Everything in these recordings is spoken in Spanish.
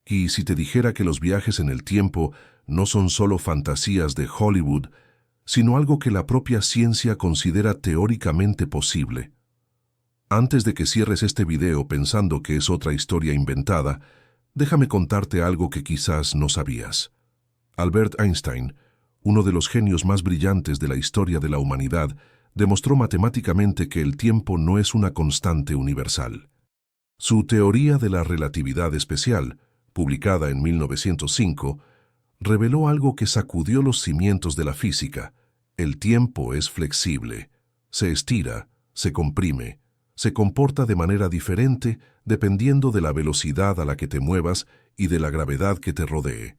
Y si te dijera que los viajes en el tiempo no son solo fantasías de Hollywood, sino algo que la propia ciencia considera teóricamente posible. Antes de que cierres este video pensando que es otra historia inventada, déjame contarte algo que quizás no sabías. Albert Einstein, uno de los genios más brillantes de la historia de la humanidad, demostró matemáticamente que el tiempo no es una constante universal. Su teoría de la relatividad especial, publicada en 1905, reveló algo que sacudió los cimientos de la física. El tiempo es flexible, se estira, se comprime, se comporta de manera diferente dependiendo de la velocidad a la que te muevas y de la gravedad que te rodee.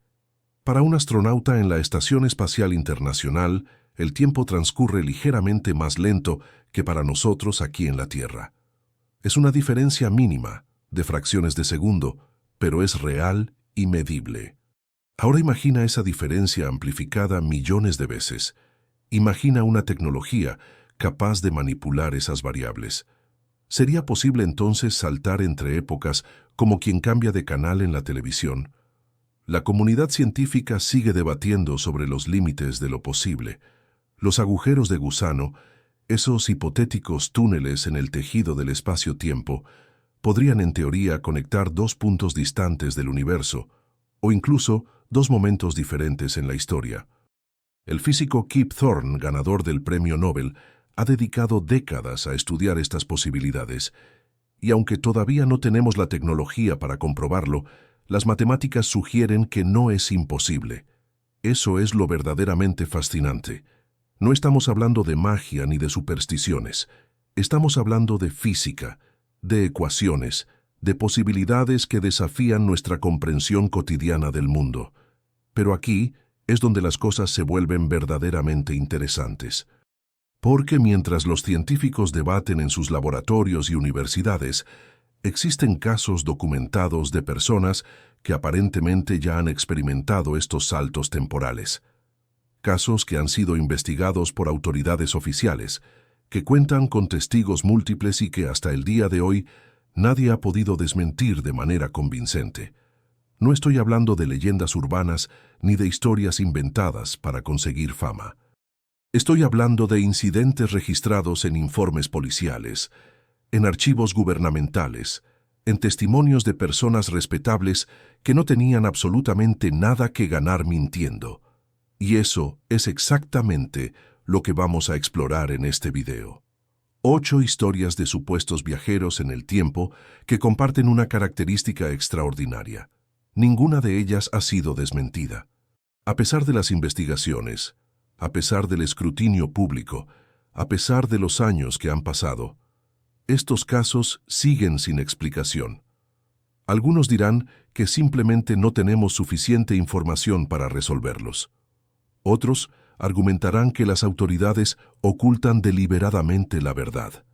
Para un astronauta en la Estación Espacial Internacional, el tiempo transcurre ligeramente más lento que para nosotros aquí en la Tierra. Es una diferencia mínima, de fracciones de segundo, pero es real y medible. Ahora imagina esa diferencia amplificada millones de veces. Imagina una tecnología capaz de manipular esas variables. ¿Sería posible entonces saltar entre épocas como quien cambia de canal en la televisión? La comunidad científica sigue debatiendo sobre los límites de lo posible. Los agujeros de gusano, esos hipotéticos túneles en el tejido del espacio-tiempo, podrían en teoría conectar dos puntos distantes del universo, o incluso dos momentos diferentes en la historia. El físico Kip Thorne, ganador del Premio Nobel, ha dedicado décadas a estudiar estas posibilidades, y aunque todavía no tenemos la tecnología para comprobarlo, las matemáticas sugieren que no es imposible. Eso es lo verdaderamente fascinante. No estamos hablando de magia ni de supersticiones. Estamos hablando de física, de ecuaciones, de posibilidades que desafían nuestra comprensión cotidiana del mundo. Pero aquí es donde las cosas se vuelven verdaderamente interesantes. Porque mientras los científicos debaten en sus laboratorios y universidades, existen casos documentados de personas que aparentemente ya han experimentado estos saltos temporales. Casos que han sido investigados por autoridades oficiales, que cuentan con testigos múltiples y que hasta el día de hoy nadie ha podido desmentir de manera convincente. No estoy hablando de leyendas urbanas ni de historias inventadas para conseguir fama. Estoy hablando de incidentes registrados en informes policiales, en archivos gubernamentales, en testimonios de personas respetables que no tenían absolutamente nada que ganar mintiendo. Y eso es exactamente lo que vamos a explorar en este video. 8 historias de supuestos viajeros en el tiempo que comparten una característica extraordinaria. Ninguna de ellas ha sido desmentida. A pesar de las investigaciones, a pesar del escrutinio público, a pesar de los años que han pasado, estos casos siguen sin explicación. Algunos dirán que simplemente no tenemos suficiente información para resolverlos. Otros argumentarán que las autoridades ocultan deliberadamente la verdad.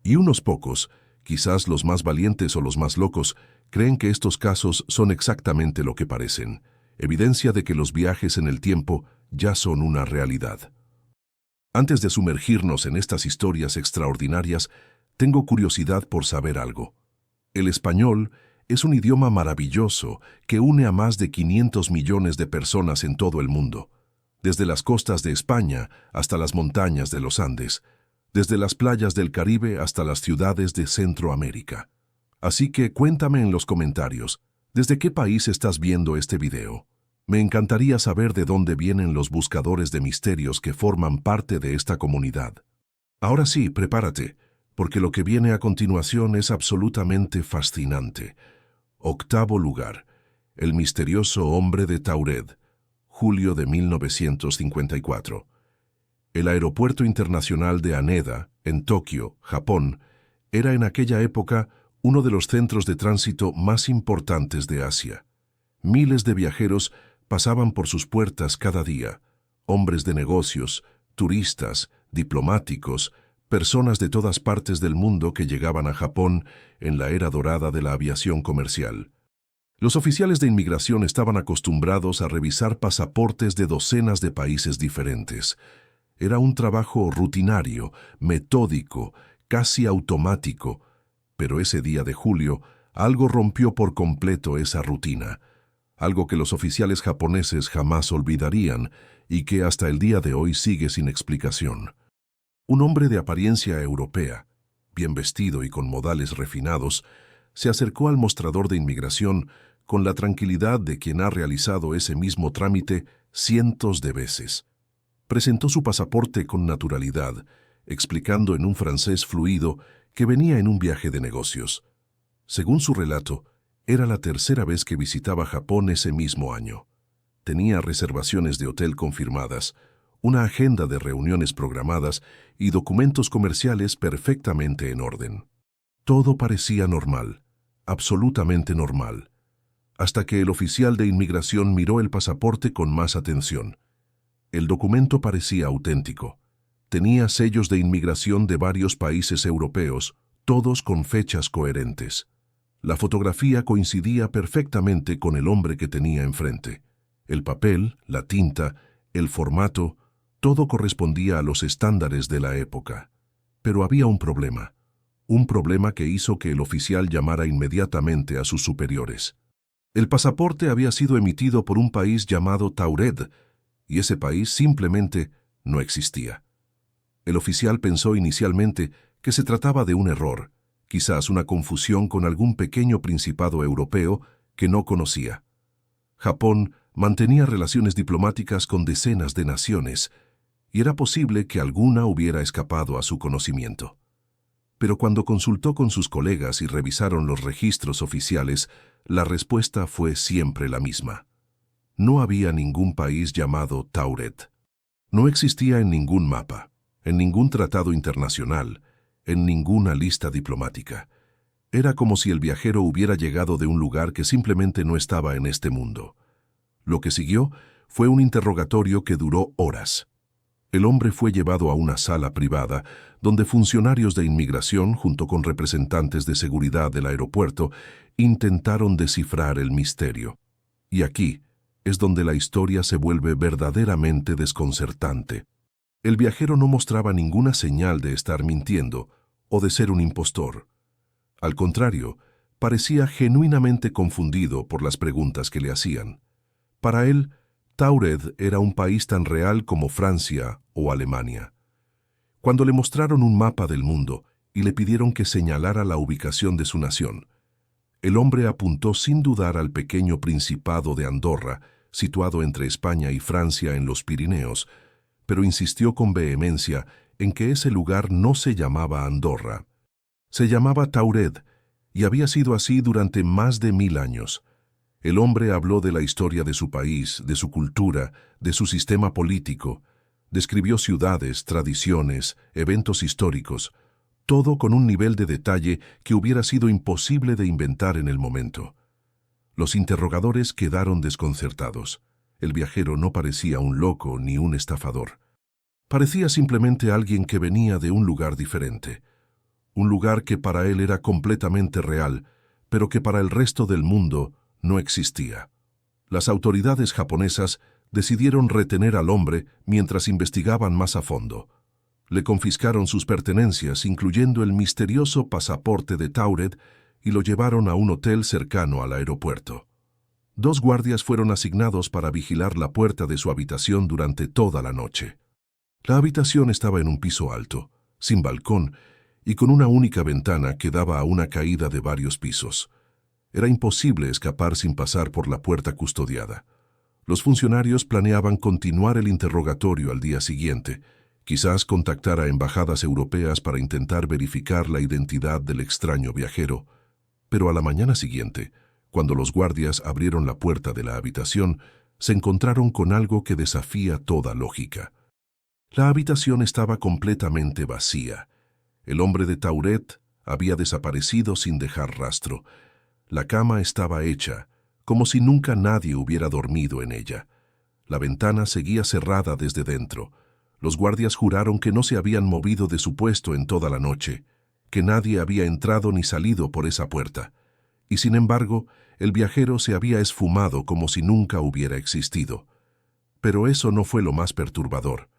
Y unos pocos, quizás los más valientes o los más locos, creen que estos casos son exactamente lo que parecen, evidencia de que los viajes en el tiempo ya son una realidad. Antes de sumergirnos en estas historias extraordinarias, tengo curiosidad por saber algo. El español es un idioma maravilloso que une a más de 500 millones de personas en todo el mundo, desde las costas de España hasta las montañas de los Andes, desde las playas del Caribe hasta las ciudades de Centroamérica. Así que cuéntame en los comentarios, ¿desde qué país estás viendo este video? Me encantaría saber de dónde vienen los buscadores de misterios que forman parte de esta comunidad. Ahora sí, prepárate, porque lo que viene a continuación es absolutamente fascinante. 8º lugar, el misterioso hombre de Tauret, julio de 1954. El aeropuerto internacional de Haneda, en Tokio, Japón, era en aquella época uno de los centros de tránsito más importantes de Asia. Miles de viajeros pasaban por sus puertas cada día, hombres de negocios, turistas, diplomáticos, personas de todas partes del mundo que llegaban a Japón en la era dorada de la aviación comercial. Los oficiales de inmigración estaban acostumbrados a revisar pasaportes de docenas de países diferentes. Era un trabajo rutinario, metódico, casi automático, pero ese día de julio algo rompió por completo esa rutina, algo que los oficiales japoneses jamás olvidarían y que hasta el día de hoy sigue sin explicación. Un hombre de apariencia europea, bien vestido y con modales refinados, se acercó al mostrador de inmigración con la tranquilidad de quien ha realizado ese mismo trámite cientos de veces. Presentó su pasaporte con naturalidad, explicando en un francés fluido que venía en un viaje de negocios. Según su relato, era la tercera vez que visitaba Japón ese mismo año. Tenía reservaciones de hotel confirmadas, una agenda de reuniones programadas y documentos comerciales perfectamente en orden. Todo parecía normal, absolutamente normal, hasta que el oficial de inmigración miró el pasaporte con más atención. El documento parecía auténtico. Tenía sellos de inmigración de varios países europeos, todos con fechas coherentes. La fotografía coincidía perfectamente con el hombre que tenía enfrente. El papel, la tinta, el formato, todo correspondía a los estándares de la época. Pero había un problema que hizo que el oficial llamara inmediatamente a sus superiores. El pasaporte había sido emitido por un país llamado Tauret, y ese país simplemente no existía. El oficial pensó inicialmente que se trataba de un error, quizás una confusión con algún pequeño principado europeo que no conocía. Japón mantenía relaciones diplomáticas con decenas de naciones, y era posible que alguna hubiera escapado a su conocimiento. Pero cuando consultó con sus colegas y revisaron los registros oficiales, la respuesta fue siempre la misma. No había ningún país llamado Tauret. No existía en ningún mapa, en ningún tratado internacional, en ninguna lista diplomática. Era como si el viajero hubiera llegado de un lugar que simplemente no estaba en este mundo. Lo que siguió fue un interrogatorio que duró horas. El hombre fue llevado a una sala privada, donde funcionarios de inmigración, junto con representantes de seguridad del aeropuerto, intentaron descifrar el misterio. Y aquí es donde la historia se vuelve verdaderamente desconcertante. El viajero no mostraba ninguna señal de estar mintiendo o de ser un impostor. Al contrario, parecía genuinamente confundido por las preguntas que le hacían. Para él, Tauret era un país tan real como Francia o Alemania. Cuando le mostraron un mapa del mundo y le pidieron que señalara la ubicación de su nación, el hombre apuntó sin dudar al pequeño principado de Andorra, situado entre España y Francia en los Pirineos, pero insistió con vehemencia en que ese lugar no se llamaba Andorra. Se llamaba Tauret, y había sido así durante más de 1000 años. El hombre habló de la historia de su país, de su cultura, de su sistema político. Describió ciudades, tradiciones, eventos históricos, todo con un nivel de detalle que hubiera sido imposible de inventar en el momento. Los interrogadores quedaron desconcertados. El viajero no parecía un loco ni un estafador. Parecía simplemente alguien que venía de un lugar diferente. Un lugar que para él era completamente real, pero que para el resto del mundo no existía. Las autoridades japonesas decidieron retener al hombre mientras investigaban más a fondo. Le confiscaron sus pertenencias, incluyendo el misterioso pasaporte de Tauret, y lo llevaron a un hotel cercano al aeropuerto. 2 guardias fueron asignados para vigilar la puerta de su habitación durante toda la noche. La habitación estaba en un piso alto, sin balcón, y con una única ventana que daba a una caída de varios pisos. Era imposible escapar sin pasar por la puerta custodiada. Los funcionarios planeaban continuar el interrogatorio al día siguiente, quizás contactar a embajadas europeas para intentar verificar la identidad del extraño viajero. Pero a la mañana siguiente, cuando los guardias abrieron la puerta de la habitación, se encontraron con algo que desafía toda lógica. La habitación estaba completamente vacía. El hombre de Tauret había desaparecido sin dejar rastro. La cama estaba hecha, como si nunca nadie hubiera dormido en ella. La ventana seguía cerrada desde dentro. Los guardias juraron que no se habían movido de su puesto en toda la noche, que nadie había entrado ni salido por esa puerta. Y sin embargo, el viajero se había esfumado como si nunca hubiera existido. Pero eso no fue lo más perturbador.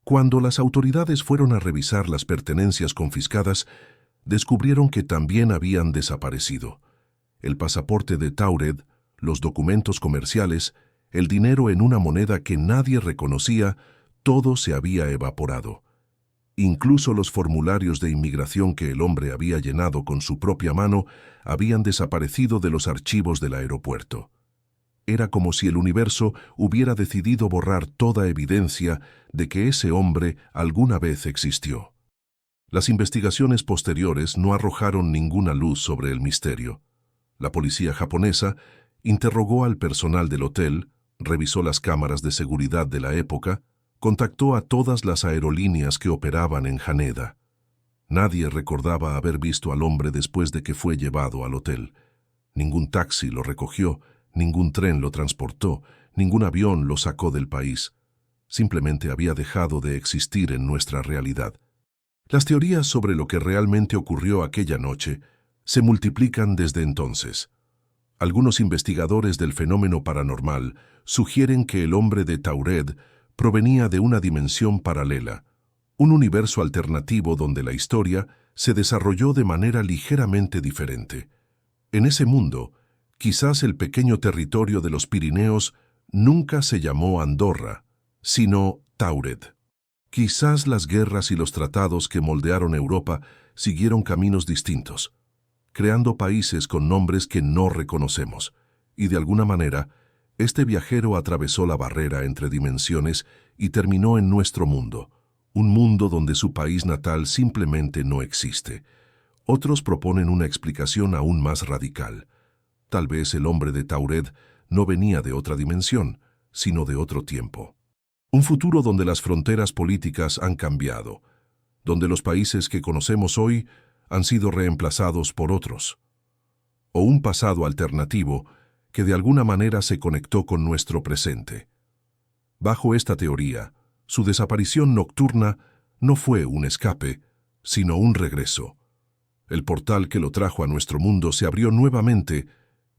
Cuando las autoridades fueron a revisar las pertenencias confiscadas, descubrieron que también habían desaparecido. el pasaporte de Taured, los documentos comerciales, el dinero en una moneda que nadie reconocía, todo se había evaporado. Incluso los formularios de inmigración que el hombre había llenado con su propia mano habían desaparecido de los archivos del aeropuerto. Era como si el universo hubiera decidido borrar toda evidencia de que ese hombre alguna vez existió. Las investigaciones posteriores no arrojaron ninguna luz sobre el misterio. La policía japonesa interrogó al personal del hotel, revisó las cámaras de seguridad de la época, contactó a todas las aerolíneas que operaban en Haneda. Nadie recordaba haber visto al hombre después de que fue llevado al hotel. Ningún taxi lo recogió, ningún tren lo transportó, ningún avión lo sacó del país. Simplemente había dejado de existir en nuestra realidad. Las teorías sobre lo que realmente ocurrió aquella noche se multiplican desde entonces. Algunos investigadores del fenómeno paranormal sugieren que el hombre de Taured provenía de una dimensión paralela, un universo alternativo donde la historia se desarrolló de manera ligeramente diferente. En ese mundo, quizás el pequeño territorio de los Pirineos nunca se llamó Andorra, sino Taured. Quizás las guerras y los tratados que moldearon Europa siguieron caminos distintos, creando países con nombres que no reconocemos, y de alguna manera, este viajero atravesó la barrera entre dimensiones y terminó en nuestro mundo, un mundo donde su país natal simplemente no existe. Otros proponen una explicación aún más radical. Tal vez el hombre de Taured no venía de otra dimensión, sino de otro tiempo. Un futuro donde las fronteras políticas han cambiado, donde los países que conocemos hoy han sido reemplazados por otros. O un pasado alternativo que de alguna manera se conectó con nuestro presente. Bajo esta teoría, su desaparición nocturna no fue un escape, sino un regreso. El portal que lo trajo a nuestro mundo se abrió nuevamente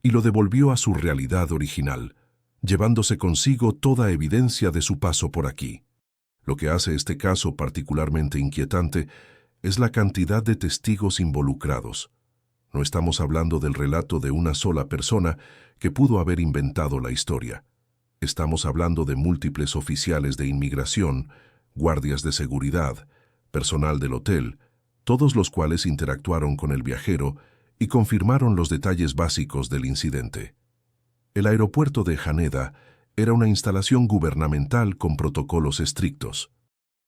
y lo devolvió a su realidad original, llevándose consigo toda evidencia de su paso por aquí. Lo que hace este caso particularmente inquietante es la cantidad de testigos involucrados. No estamos hablando del relato de una sola persona que pudo haber inventado la historia. Estamos hablando de múltiples oficiales de inmigración, guardias de seguridad, personal del hotel, todos los cuales interactuaron con el viajero y confirmaron los detalles básicos del incidente. El aeropuerto de Haneda era una instalación gubernamental con protocolos estrictos.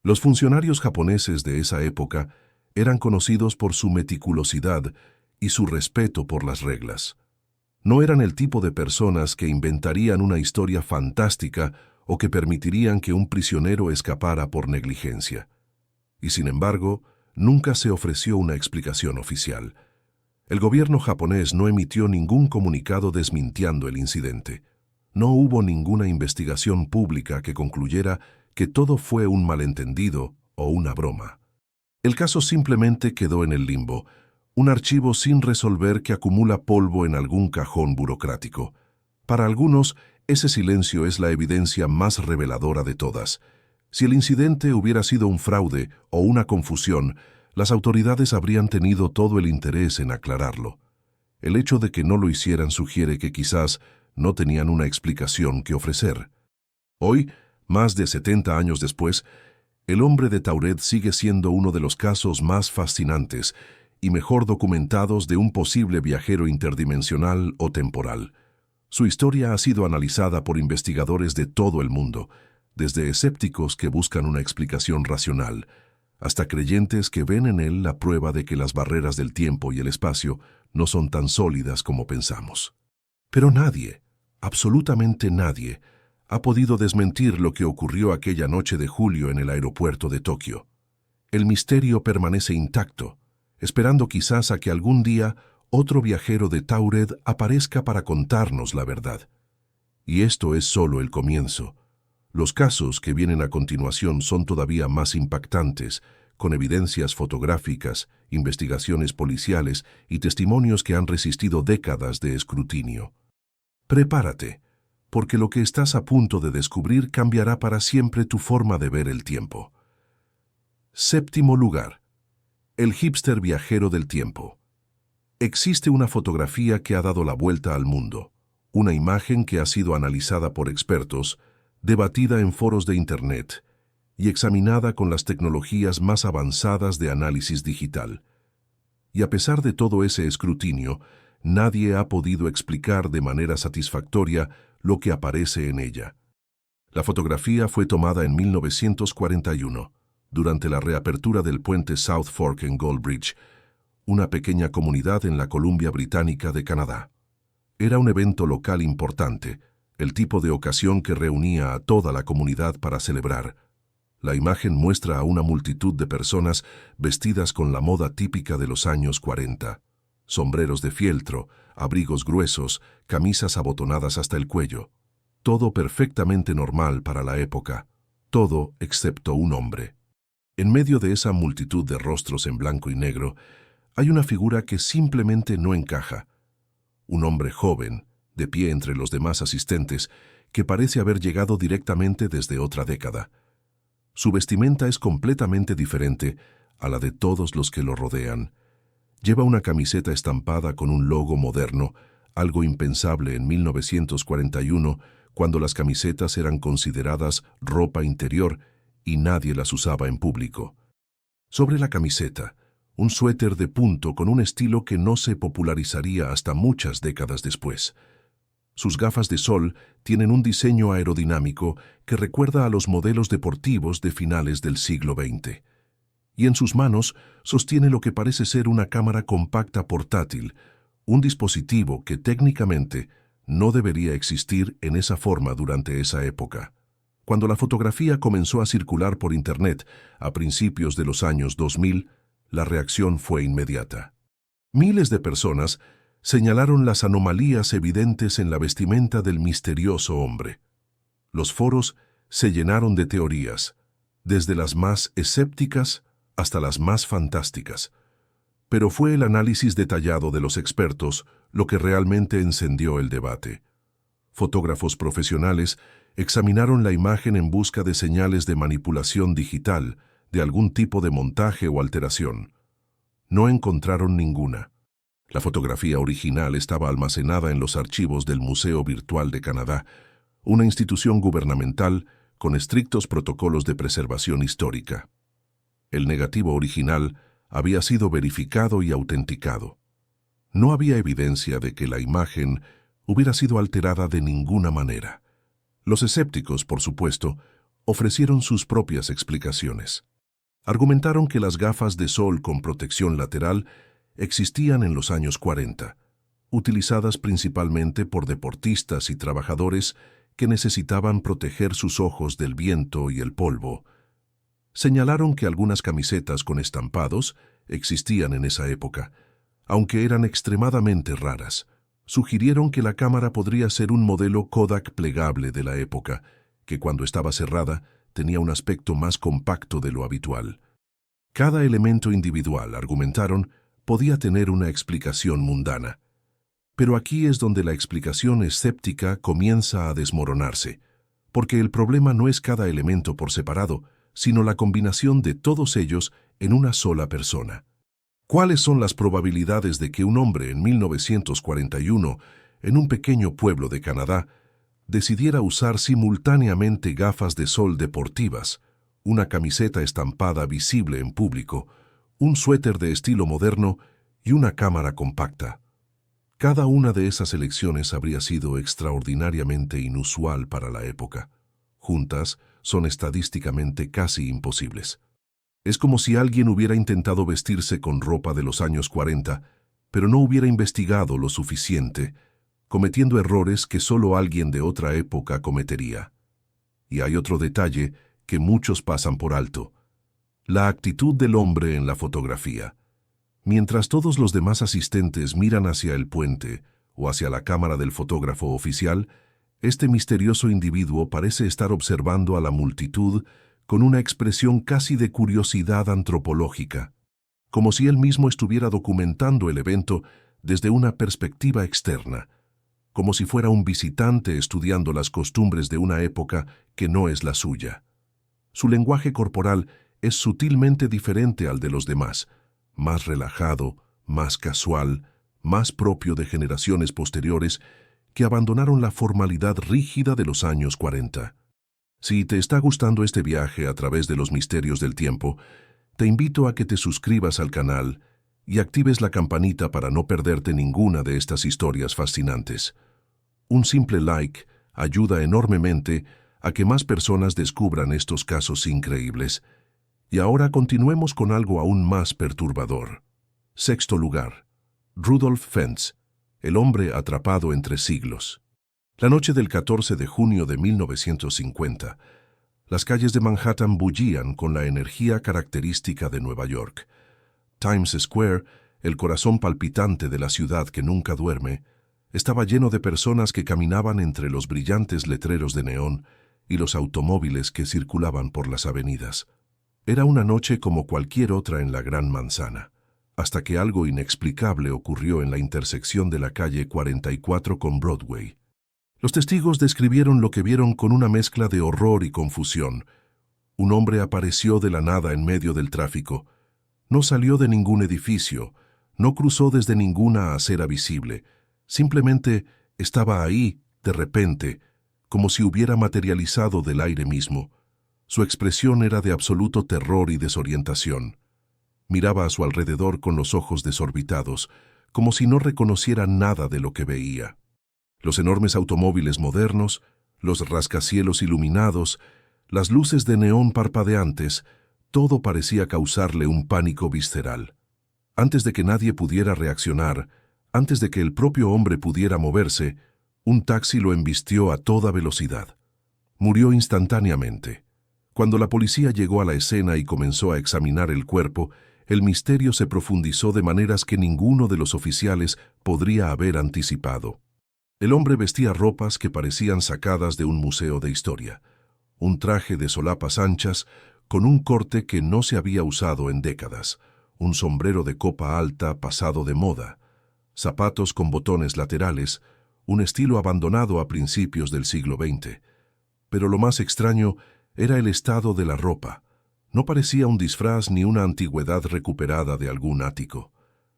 Los funcionarios japoneses de esa época eran conocidos por su meticulosidad y su respeto por las reglas. No eran el tipo de personas que inventarían una historia fantástica o que permitirían que un prisionero escapara por negligencia. Y sin embargo, nunca se ofreció una explicación oficial. El gobierno japonés no emitió ningún comunicado desmintiendo el incidente. No hubo ninguna investigación pública que concluyera que todo fue un malentendido o una broma. El caso simplemente quedó en el limbo, un archivo sin resolver que acumula polvo en algún cajón burocrático. Para algunos, ese silencio es la evidencia más reveladora de todas. Si el incidente hubiera sido un fraude o una confusión, las autoridades habrían tenido todo el interés en aclararlo. El hecho de que no lo hicieran sugiere que quizás no tenían una explicación que ofrecer. Hoy, más de 70 años después, el hombre de Taured sigue siendo uno de los casos más fascinantes y mejor documentados de un posible viajero interdimensional o temporal. Su historia ha sido analizada por investigadores de todo el mundo, desde escépticos que buscan una explicación racional, hasta creyentes que ven en él la prueba de que las barreras del tiempo y el espacio no son tan sólidas como pensamos. Pero nadie, absolutamente nadie, ha podido desmentir lo que ocurrió aquella noche de julio en el aeropuerto de Tokio. El misterio permanece intacto, esperando quizás a que algún día otro viajero de Taured aparezca para contarnos la verdad. Y esto es solo el comienzo. Los casos que vienen a continuación son todavía más impactantes, con evidencias fotográficas, investigaciones policiales y testimonios que han resistido décadas de escrutinio. Prepárate, porque lo que estás a punto de descubrir cambiará para siempre tu forma de ver el tiempo. Séptimo lugar. El hipster viajero del tiempo. Existe una fotografía que ha dado la vuelta al mundo, una imagen que ha sido analizada por expertos, debatida en foros de Internet y examinada con las tecnologías más avanzadas de análisis digital. Y a pesar de todo ese escrutinio, nadie ha podido explicar de manera satisfactoria lo que aparece en ella. La fotografía fue tomada en 1941, durante la reapertura del puente South Fork en Goldbridge, una pequeña comunidad en la Columbia Británica de Canadá. Era un evento local importante, el tipo de ocasión que reunía a toda la comunidad para celebrar. La imagen muestra a una multitud de personas vestidas con la moda típica de los años 40. Sombreros de fieltro, abrigos gruesos, camisas abotonadas hasta el cuello. Todo perfectamente normal para la época. Todo excepto un hombre. En medio de esa multitud de rostros en blanco y negro, hay una figura que simplemente no encaja. Un hombre joven, de pie entre los demás asistentes, que parece haber llegado directamente desde otra década. Su vestimenta es completamente diferente a la de todos los que lo rodean. Lleva una camiseta estampada con un logo moderno, algo impensable en 1941, cuando las camisetas eran consideradas ropa interior y nadie las usaba en público. Sobre la camiseta, un suéter de punto con un estilo que no se popularizaría hasta muchas décadas después. Sus gafas de sol tienen un diseño aerodinámico que recuerda a los modelos deportivos de finales del siglo XX. Y en sus manos sostiene lo que parece ser una cámara compacta portátil, un dispositivo que técnicamente no debería existir en esa forma durante esa época. Cuando la fotografía comenzó a circular por Internet a principios de los años 2000, la reacción fue inmediata. Miles de personas señalaron las anomalías evidentes en la vestimenta del misterioso hombre. Los foros se llenaron de teorías, desde las más escépticas hasta las más fantásticas. Pero fue el análisis detallado de los expertos lo que realmente encendió el debate. Fotógrafos profesionales examinaron la imagen en busca de señales de manipulación digital, de algún tipo de montaje o alteración. No encontraron ninguna. La fotografía original estaba almacenada en los archivos del Museo Virtual de Canadá, una institución gubernamental con estrictos protocolos de preservación histórica. El negativo original había sido verificado y autenticado. No había evidencia de que la imagen hubiera sido alterada de ninguna manera. Los escépticos, por supuesto, ofrecieron sus propias explicaciones. Argumentaron que las gafas de sol con protección lateral existían en los años 40, utilizadas principalmente por deportistas y trabajadores que necesitaban proteger sus ojos del viento y el polvo. Señalaron que algunas camisetas con estampados existían en esa época, aunque eran extremadamente raras. Sugirieron que la cámara podría ser un modelo Kodak plegable de la época, que cuando estaba cerrada tenía un aspecto más compacto de lo habitual. Cada elemento individual, argumentaron, podía tener una explicación mundana. Pero aquí es donde la explicación escéptica comienza a desmoronarse, porque el problema no es cada elemento por separado, sino la combinación de todos ellos en una sola persona. ¿Cuáles son las probabilidades de que un hombre en 1941, en un pequeño pueblo de Canadá, decidiera usar simultáneamente gafas de sol deportivas, una camiseta estampada visible en público, un suéter de estilo moderno y una cámara compacta? Cada una de esas elecciones habría sido extraordinariamente inusual para la época. Juntas, son estadísticamente casi imposibles. Es como si alguien hubiera intentado vestirse con ropa de los años 40, pero no hubiera investigado lo suficiente, cometiendo errores que solo alguien de otra época cometería. Y hay otro detalle que muchos pasan por alto: la actitud del hombre en la fotografía. Mientras todos los demás asistentes miran hacia el puente o hacia la cámara del fotógrafo oficial, este misterioso individuo parece estar observando a la multitud con una expresión casi de curiosidad antropológica, como si él mismo estuviera documentando el evento desde una perspectiva externa, como si fuera un visitante estudiando las costumbres de una época que no es la suya. Su lenguaje corporal es sutilmente diferente al de los demás, más relajado, más casual, más propio de generaciones posteriores que abandonaron la formalidad rígida de los años 40. Si te está gustando este viaje a través de los misterios del tiempo, te invito a que te suscribas al canal y actives la campanita para no perderte ninguna de estas historias fascinantes. Un simple like ayuda enormemente a que más personas descubran estos casos increíbles. Y ahora continuemos con algo aún más perturbador. Sexto lugar. Rudolf Fentz, el hombre atrapado entre siglos. La noche del 14 de junio de 1950, las calles de Manhattan bullían con la energía característica de Nueva York. Times Square, el corazón palpitante de la ciudad que nunca duerme, estaba lleno de personas que caminaban entre los brillantes letreros de neón y los automóviles que circulaban por las avenidas. Era una noche como cualquier otra en la Gran Manzana, hasta que algo inexplicable ocurrió en la intersección de la calle 44 con Broadway. Los testigos describieron lo que vieron con una mezcla de horror y confusión. Un hombre apareció de la nada en medio del tráfico. No salió de ningún edificio, no cruzó desde ninguna acera visible. Simplemente estaba ahí, de repente, como si hubiera materializado del aire mismo. Su expresión era de absoluto terror y desorientación. Miraba a su alrededor con los ojos desorbitados, como si no reconociera nada de lo que veía. Los enormes automóviles modernos, los rascacielos iluminados, las luces de neón parpadeantes, todo parecía causarle un pánico visceral. Antes de que nadie pudiera reaccionar, antes de que el propio hombre pudiera moverse, un taxi lo embistió a toda velocidad. Murió instantáneamente. Cuando la policía llegó a la escena y comenzó a examinar el cuerpo, el misterio se profundizó de maneras que ninguno de los oficiales podría haber anticipado. El hombre vestía ropas que parecían sacadas de un museo de historia. Un traje de solapas anchas, con un corte que no se había usado en décadas, un sombrero de copa alta pasado de moda, zapatos con botones laterales, un estilo abandonado a principios del siglo XX. Pero lo más extraño era el estado de la ropa. No parecía un disfraz ni una antigüedad recuperada de algún ático.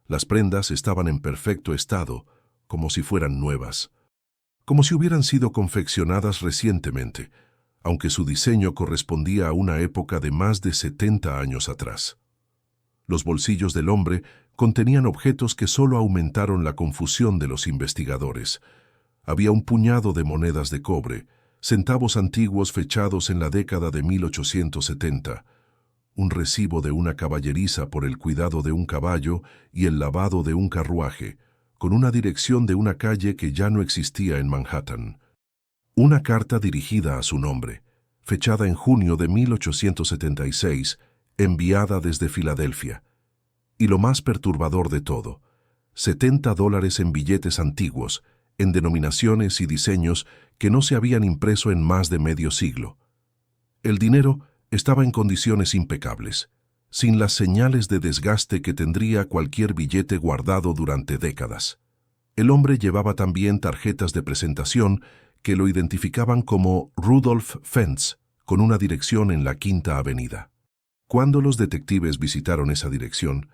Las prendas estaban en perfecto estado, como si fueran nuevas, como si hubieran sido confeccionadas recientemente, aunque su diseño correspondía a una época de más de 70 años atrás. Los bolsillos del hombre contenían objetos que solo aumentaron la confusión de los investigadores. Había un puñado de monedas de cobre, centavos antiguos fechados en la década de 1870, un recibo de una caballeriza por el cuidado de un caballo y el lavado de un carruaje, con una dirección de una calle que ya no existía en Manhattan. Una carta dirigida a su nombre, fechada en junio de 1876, enviada desde Filadelfia. Y lo más perturbador de todo, $70 en billetes antiguos, en denominaciones y diseños que no se habían impreso en más de medio siglo. El dinero estaba en condiciones impecables, sin las señales de desgaste que tendría cualquier billete guardado durante décadas. El hombre llevaba también tarjetas de presentación que lo identificaban como Rudolf Fentz, con una dirección en la Quinta Avenida. Cuando los detectives visitaron esa dirección,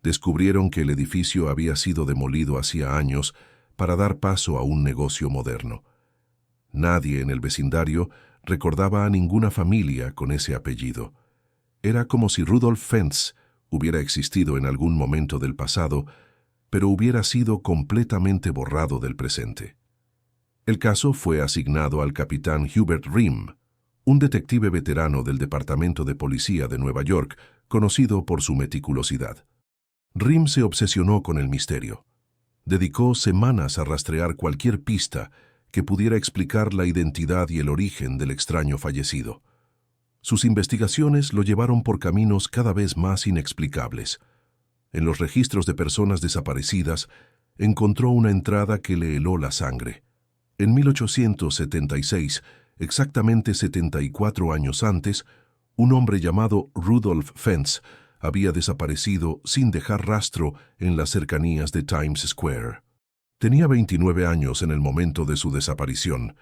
descubrieron que el edificio había sido demolido hacía años para dar paso a un negocio moderno. Nadie en el vecindario recordaba a ninguna familia con ese apellido. Era como si Rudolf Fentz hubiera existido en algún momento del pasado, pero hubiera sido completamente borrado del presente. El caso fue asignado al capitán Hubert Rimm, un detective veterano del Departamento de Policía de Nueva York, conocido por su meticulosidad. Rimm se obsesionó con el misterio. Dedicó semanas a rastrear cualquier pista que pudiera explicar la identidad y el origen del extraño fallecido. Sus investigaciones lo llevaron por caminos cada vez más inexplicables. En los registros de personas desaparecidas, encontró una entrada que le heló la sangre. En 1876, exactamente 74 años antes, un hombre llamado Rudolf Fentz había desaparecido sin dejar rastro en las cercanías de Times Square. Tenía 29 años en el momento de su desaparición.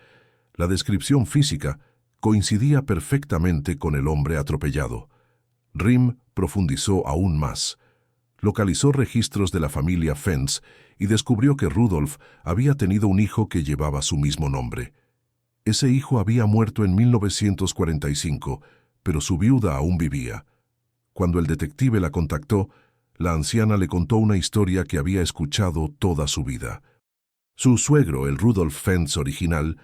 La descripción física coincidía perfectamente con el hombre atropellado. Rimm profundizó aún más. Localizó registros de la familia Fentz y descubrió que Rudolf había tenido un hijo que llevaba su mismo nombre. Ese hijo había muerto en 1945, pero su viuda aún vivía. Cuando el detective la contactó, la anciana le contó una historia que había escuchado toda su vida. Su suegro, el Rudolf Fentz original,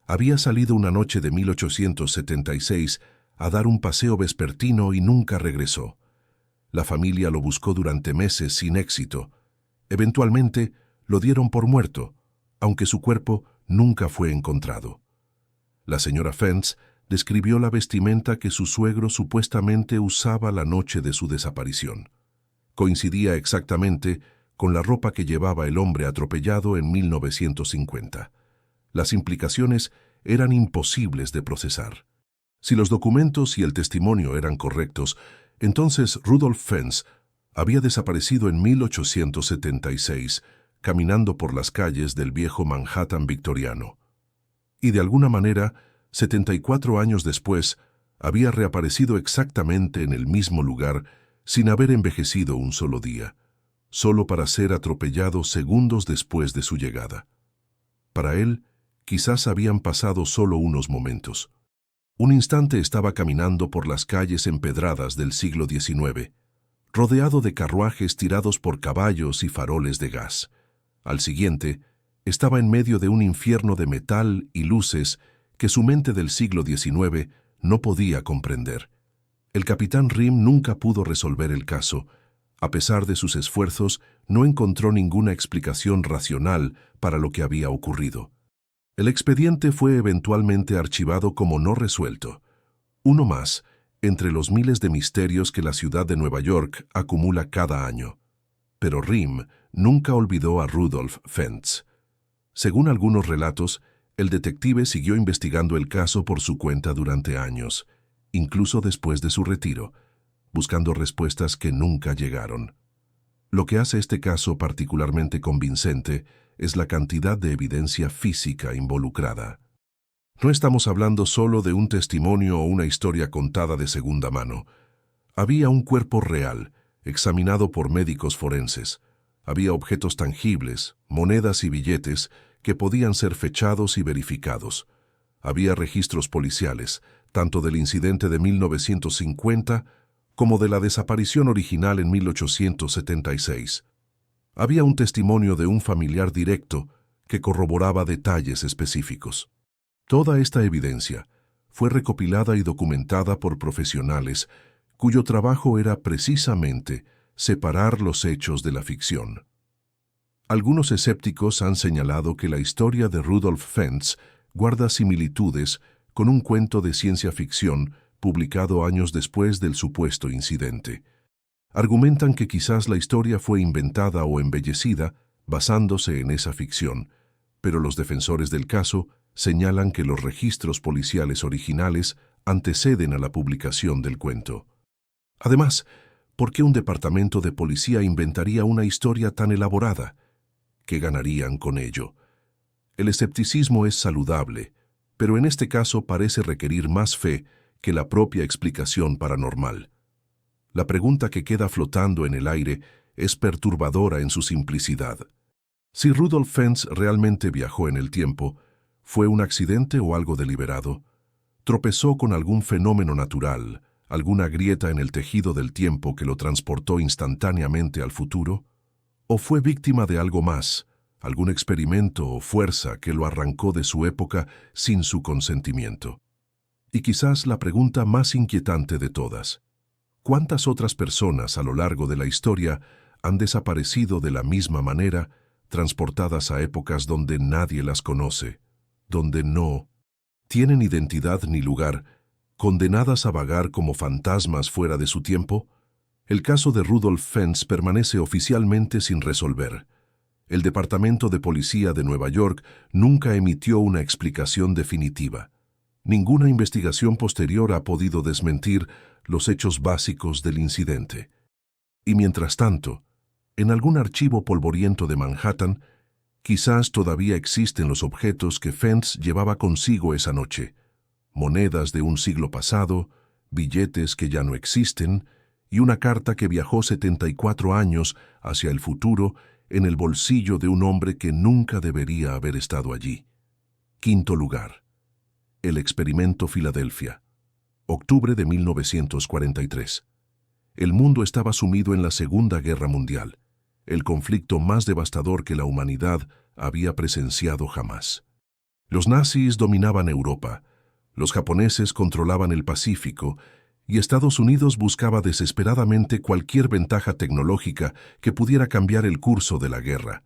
había salido una noche de 1876 a dar un paseo vespertino y nunca regresó. La familia lo buscó durante meses sin éxito. Eventualmente lo dieron por muerto, aunque su cuerpo nunca fue encontrado. La señora Fentz describió la vestimenta que su suegro supuestamente usaba la noche de su desaparición. Coincidía exactamente con la ropa que llevaba el hombre atropellado en 1950. Las implicaciones eran imposibles de procesar. Si los documentos y el testimonio eran correctos, entonces Rudolf Fentz había desaparecido en 1876, caminando por las calles del viejo Manhattan victoriano. Y de alguna manera, 74 años después, había reaparecido exactamente en el mismo lugar sin haber envejecido un solo día, solo para ser atropellado segundos después de su llegada. Para él, quizás habían pasado solo unos momentos. Un instante estaba caminando por las calles empedradas del siglo XIX, rodeado de carruajes tirados por caballos y faroles de gas. Al siguiente, estaba en medio de un infierno de metal y luces que su mente del siglo XIX no podía comprender. El capitán Rym nunca pudo resolver el caso. A pesar de sus esfuerzos, no encontró ninguna explicación racional para lo que había ocurrido. El expediente fue eventualmente archivado como no resuelto. Uno más, entre los miles de misterios que la ciudad de Nueva York acumula cada año. Pero Rym nunca olvidó a Rudolf Fentz. Según algunos relatos, el detective siguió investigando el caso por su cuenta durante años, incluso después de su retiro, buscando respuestas que nunca llegaron. Lo que hace este caso particularmente convincente es la cantidad de evidencia física involucrada. No estamos hablando solo de un testimonio o una historia contada de segunda mano. Había un cuerpo real, examinado por médicos forenses. Había objetos tangibles, monedas y billetes que podían ser fechados y verificados. Había registros policiales, tanto del incidente de 1950 como de la desaparición original en 1876. Había un testimonio de un familiar directo que corroboraba detalles específicos. Toda esta evidencia fue recopilada y documentada por profesionales cuyo trabajo era precisamente separar los hechos de la ficción. Algunos escépticos han señalado que la historia de Rudolf Fentz guarda similitudes con un cuento de ciencia ficción publicado años después del supuesto incidente. Argumentan que quizás la historia fue inventada o embellecida basándose en esa ficción, pero los defensores del caso señalan que los registros policiales originales anteceden a la publicación del cuento. Además, ¿por qué un departamento de policía inventaría una historia tan elaborada? ¿Qué ganarían con ello? El escepticismo es saludable, pero en este caso parece requerir más fe que la propia explicación paranormal. La pregunta que queda flotando en el aire es perturbadora en su simplicidad. Si Rudolf Fentz realmente viajó en el tiempo, ¿fue un accidente o algo deliberado? ¿Tropezó con algún fenómeno natural, alguna grieta en el tejido del tiempo que lo transportó instantáneamente al futuro? ¿O fue víctima de algo más, algún experimento o fuerza que lo arrancó de su época sin su consentimiento? Y quizás la pregunta más inquietante de todas: ¿cuántas otras personas a lo largo de la historia han desaparecido de la misma manera, transportadas a épocas donde nadie las conoce, donde no tienen identidad ni lugar, condenadas a vagar como fantasmas fuera de su tiempo? El caso de Rudolf Fentz permanece oficialmente sin resolver. El Departamento de Policía de Nueva York nunca emitió una explicación definitiva. Ninguna investigación posterior ha podido desmentir los hechos básicos del incidente. Y mientras tanto, en algún archivo polvoriento de Manhattan, quizás todavía existen los objetos que Fentz llevaba consigo esa noche: monedas de un siglo pasado, billetes que ya no existen, y una carta que viajó 74 años hacia el futuro en el bolsillo de un hombre que nunca debería haber estado allí. Quinto lugar. El experimento Filadelfia. Octubre de 1943. El mundo estaba sumido en la Segunda Guerra Mundial, el conflicto más devastador que la humanidad había presenciado jamás. Los nazis dominaban Europa, los japoneses controlaban el Pacífico y Estados Unidos buscaba desesperadamente cualquier ventaja tecnológica que pudiera cambiar el curso de la guerra.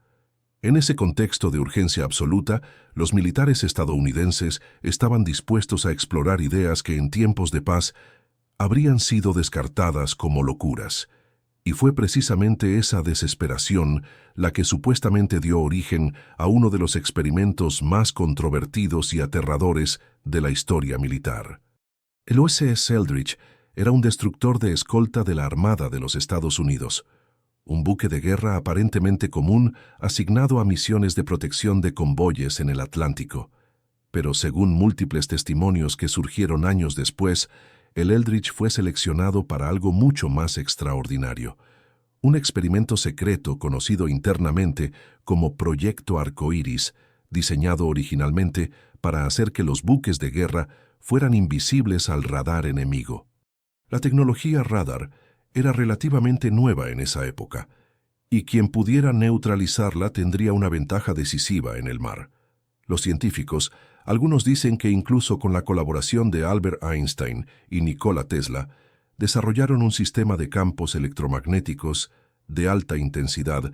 En ese contexto de urgencia absoluta, los militares estadounidenses estaban dispuestos a explorar ideas que en tiempos de paz habrían sido descartadas como locuras. Y fue precisamente esa desesperación la que supuestamente dio origen a uno de los experimentos más controvertidos y aterradores de la historia militar. El USS Eldridge era un destructor de escolta de la Armada de los Estados Unidos, un buque de guerra aparentemente común asignado a misiones de protección de convoyes en el Atlántico. Pero según múltiples testimonios que surgieron años después, el Eldridge fue seleccionado para algo mucho más extraordinario. Un experimento secreto conocido internamente como Proyecto Arcoíris, diseñado originalmente para hacer que los buques de guerra fueran invisibles al radar enemigo. La tecnología radar era relativamente nueva en esa época, y quien pudiera neutralizarla tendría una ventaja decisiva en el mar. Los científicos, algunos dicen que incluso con la colaboración de Albert Einstein y Nikola Tesla, desarrollaron un sistema de campos electromagnéticos de alta intensidad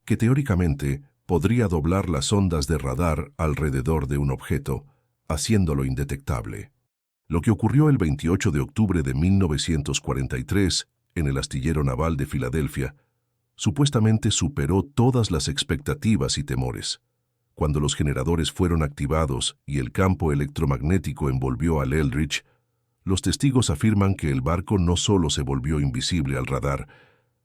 que teóricamente podría doblar las ondas de radar alrededor de un objeto, haciéndolo indetectable. Lo que ocurrió el 28 de octubre de 1943 en el astillero naval de Filadelfia supuestamente superó todas las expectativas y temores. Cuando los generadores fueron activados y el campo electromagnético envolvió al Eldridge, los testigos afirman que el barco no solo se volvió invisible al radar,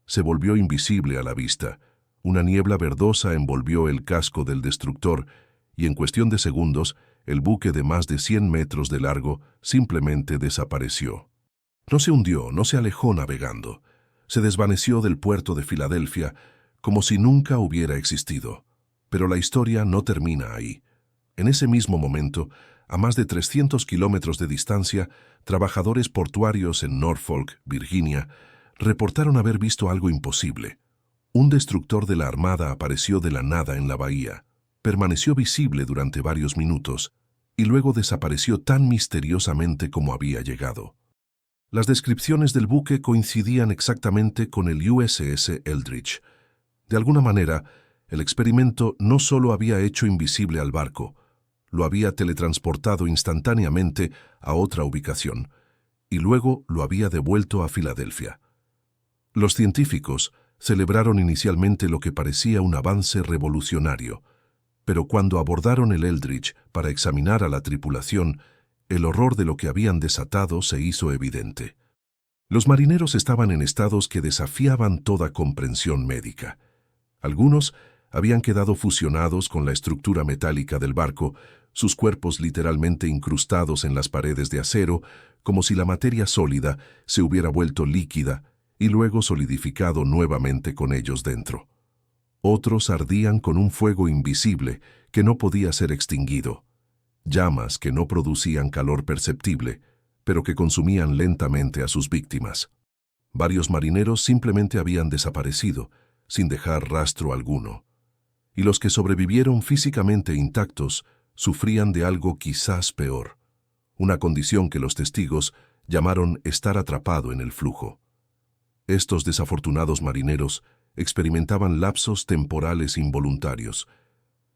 se volvió invisible a la vista. Una niebla verdosa envolvió el casco del destructor y en cuestión de segundos, el buque de más de 100 metros de largo simplemente desapareció. No se hundió, no se alejó navegando. Se desvaneció del puerto de Filadelfia como si nunca hubiera existido. Pero la historia no termina ahí. En ese mismo momento, a más de 300 kilómetros de distancia, trabajadores portuarios en Norfolk, Virginia, reportaron haber visto algo imposible. Un destructor de la Armada apareció de la nada en la bahía, permaneció visible durante varios minutos y luego desapareció tan misteriosamente como había llegado. Las descripciones del buque coincidían exactamente con el USS Eldridge. De alguna manera, el experimento no solo había hecho invisible al barco, lo había teletransportado instantáneamente a otra ubicación y luego lo había devuelto a Filadelfia. Los científicos celebraron inicialmente lo que parecía un avance revolucionario, pero cuando abordaron el Eldridge para examinar a la tripulación, el horror de lo que habían desatado se hizo evidente. Los marineros estaban en estados que desafiaban toda comprensión médica. Algunos habían quedado fusionados con la estructura metálica del barco, sus cuerpos literalmente incrustados en las paredes de acero, como si la materia sólida se hubiera vuelto líquida y luego solidificado nuevamente con ellos dentro. Otros ardían con un fuego invisible que no podía ser extinguido, llamas que no producían calor perceptible, pero que consumían lentamente a sus víctimas. Varios marineros simplemente habían desaparecido, sin dejar rastro alguno. Y los que sobrevivieron físicamente intactos sufrían de algo quizás peor, una condición que los testigos llamaron estar atrapado en el flujo. Estos desafortunados marineros experimentaban lapsos temporales involuntarios.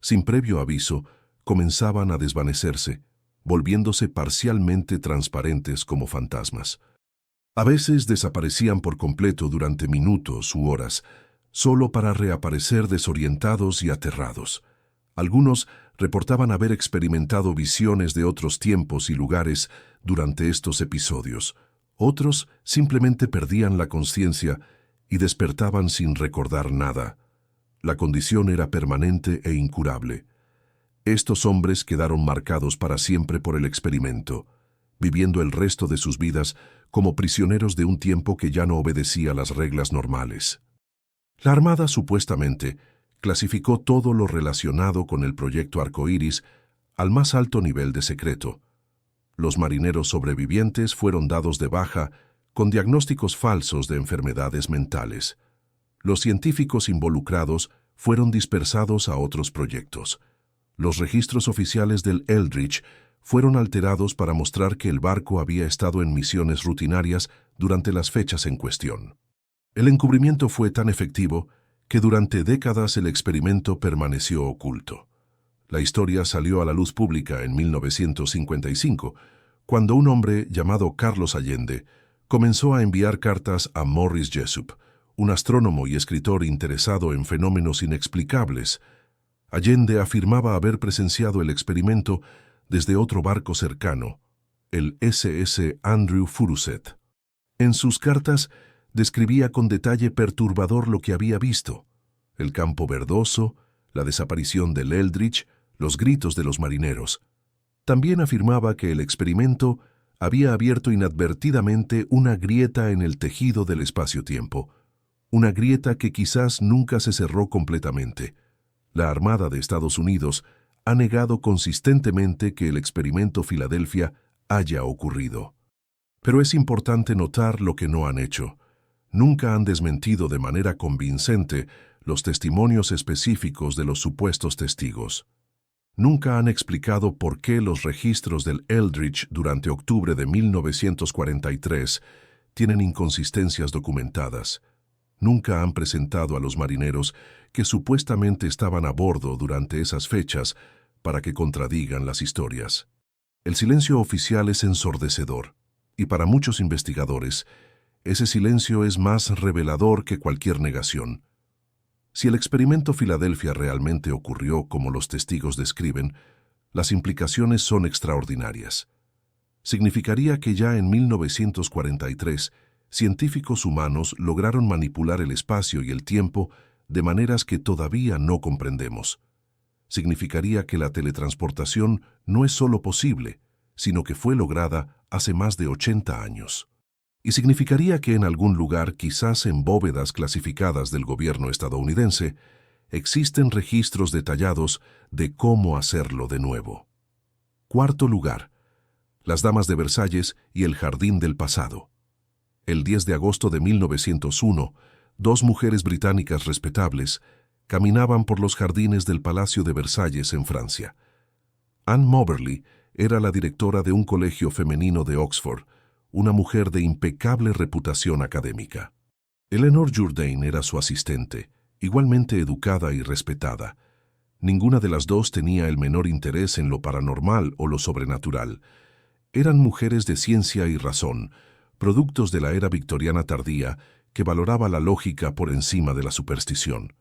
Sin previo aviso, comenzaban a desvanecerse, volviéndose parcialmente transparentes como fantasmas. A veces desaparecían por completo durante minutos u horas, solo para reaparecer desorientados y aterrados. Algunos reportaban haber experimentado visiones de otros tiempos y lugares durante estos episodios. Otros simplemente perdían la conciencia y despertaban sin recordar nada. La condición era permanente e incurable. Estos hombres quedaron marcados para siempre por el experimento, viviendo el resto de sus vidas como prisioneros de un tiempo que ya no obedecía las reglas normales. La Armada supuestamente clasificó todo lo relacionado con el proyecto Arcoíris al más alto nivel de secreto. Los marineros sobrevivientes fueron dados de baja con diagnósticos falsos de enfermedades mentales. Los científicos involucrados fueron dispersados a otros proyectos. Los registros oficiales del Eldridge fueron alterados para mostrar que el barco había estado en misiones rutinarias durante las fechas en cuestión. El encubrimiento fue tan efectivo que durante décadas el experimento permaneció oculto. La historia salió a la luz pública en 1955, cuando un hombre llamado Carlos Allende comenzó a enviar cartas a Morris Jessup, un astrónomo y escritor interesado en fenómenos inexplicables. Allende afirmaba haber presenciado el experimento desde otro barco cercano, el SS Andrew Furuset. En sus cartas describía con detalle perturbador lo que había visto: el campo verdoso, la desaparición del Eldridge, los gritos de los marineros. También afirmaba que el experimento había abierto inadvertidamente una grieta en el tejido del espacio-tiempo, una grieta que quizás nunca se cerró completamente. La Armada de Estados Unidos ha negado consistentemente que el experimento Filadelfia haya ocurrido. Pero es importante notar lo que no han hecho. Nunca han desmentido de manera convincente los testimonios específicos de los supuestos testigos. Nunca han explicado por qué los registros del Eldridge durante octubre de 1943 tienen inconsistencias documentadas. Nunca han presentado a los marineros que supuestamente estaban a bordo durante esas fechas para que contradigan las historias. El silencio oficial es ensordecedor, y para muchos investigadores, ese silencio es más revelador que cualquier negación. Si el experimento Filadelfia realmente ocurrió como los testigos describen, las implicaciones son extraordinarias. Significaría que ya en 1943, científicos humanos lograron manipular el espacio y el tiempo de maneras que todavía no comprendemos. Significaría que la teletransportación no es solo posible, sino que fue lograda hace más de 80 años. Y significaría que en algún lugar, quizás en bóvedas clasificadas del gobierno estadounidense, existen registros detallados de cómo hacerlo de nuevo. Cuarto lugar, las Damas de Versalles y el Jardín del Pasado. El 10 de agosto de 1901, dos mujeres británicas respetables caminaban por los jardines del Palacio de Versalles en Francia. Anne Moberly era la directora de un colegio femenino de Oxford, una mujer de impecable reputación académica. Eleanor Jourdain era su asistente, igualmente educada y respetada. Ninguna de las dos tenía el menor interés en lo paranormal o lo sobrenatural. Eran mujeres de ciencia y razón, productos de la era victoriana tardía que valoraba la lógica por encima de la superstición.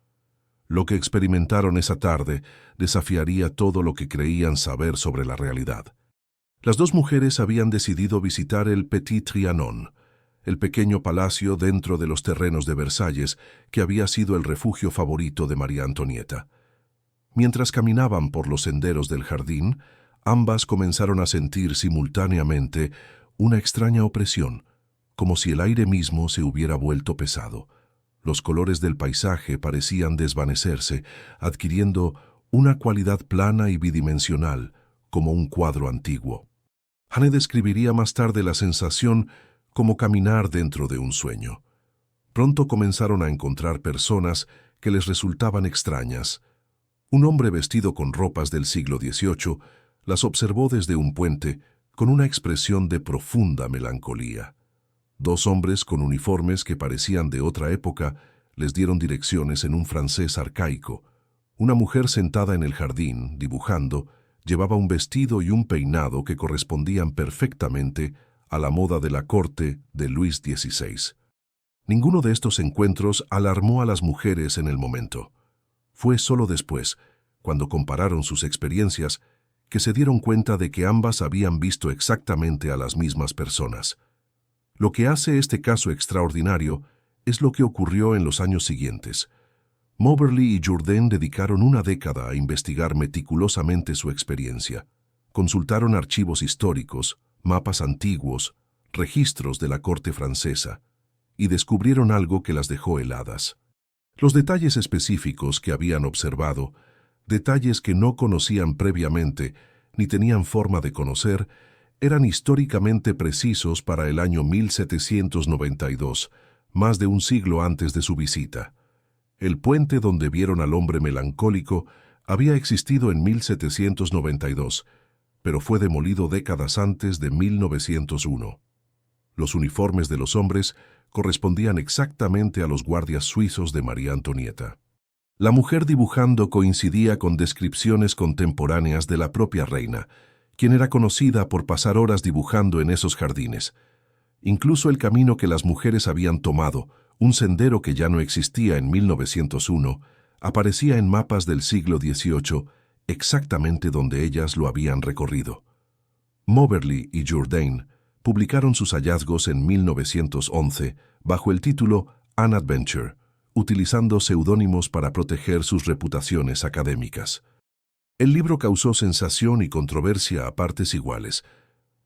Lo que experimentaron esa tarde desafiaría todo lo que creían saber sobre la realidad. Las dos mujeres habían decidido visitar el Petit Trianon, el pequeño palacio dentro de los terrenos de Versalles que había sido el refugio favorito de María Antonieta. Mientras caminaban por los senderos del jardín, ambas comenzaron a sentir simultáneamente una extraña opresión, como si el aire mismo se hubiera vuelto pesado. Los colores del paisaje parecían desvanecerse, adquiriendo una cualidad plana y bidimensional, como un cuadro antiguo. Anne describiría más tarde la sensación como caminar dentro de un sueño. Pronto comenzaron a encontrar personas que les resultaban extrañas. Un hombre vestido con ropas del siglo XVIII las observó desde un puente con una expresión de profunda melancolía. Dos hombres con uniformes que parecían de otra época les dieron direcciones en un francés arcaico. Una mujer sentada en el jardín, dibujando, llevaba un vestido y un peinado que correspondían perfectamente a la moda de la corte de Luis XVI. Ninguno de estos encuentros alarmó a las mujeres en el momento. Fue solo después, cuando compararon sus experiencias, que se dieron cuenta de que ambas habían visto exactamente a las mismas personas. Lo que hace este caso extraordinario es lo que ocurrió en los años siguientes. Moberly y Jourdain dedicaron una década a investigar meticulosamente su experiencia. Consultaron archivos históricos, mapas antiguos, registros de la corte francesa, y descubrieron algo que las dejó heladas. Los detalles específicos que habían observado, detalles que no conocían previamente ni tenían forma de conocer, eran históricamente precisos para el año 1792, más de un siglo antes de su visita. El puente donde vieron al hombre melancólico había existido en 1792, pero fue demolido décadas antes de 1901. Los uniformes de los hombres correspondían exactamente a los guardias suizos de María Antonieta. La mujer dibujando coincidía con descripciones contemporáneas de la propia reina, quien era conocida por pasar horas dibujando en esos jardines. Incluso el camino que las mujeres habían tomado, un sendero que ya no existía en 1901, aparecía en mapas del siglo XVIII, exactamente donde ellas lo habían recorrido. Moberly y Jourdain publicaron sus hallazgos en 1911 bajo el título An Adventure, utilizando seudónimos para proteger sus reputaciones académicas. El libro causó sensación y controversia a partes iguales.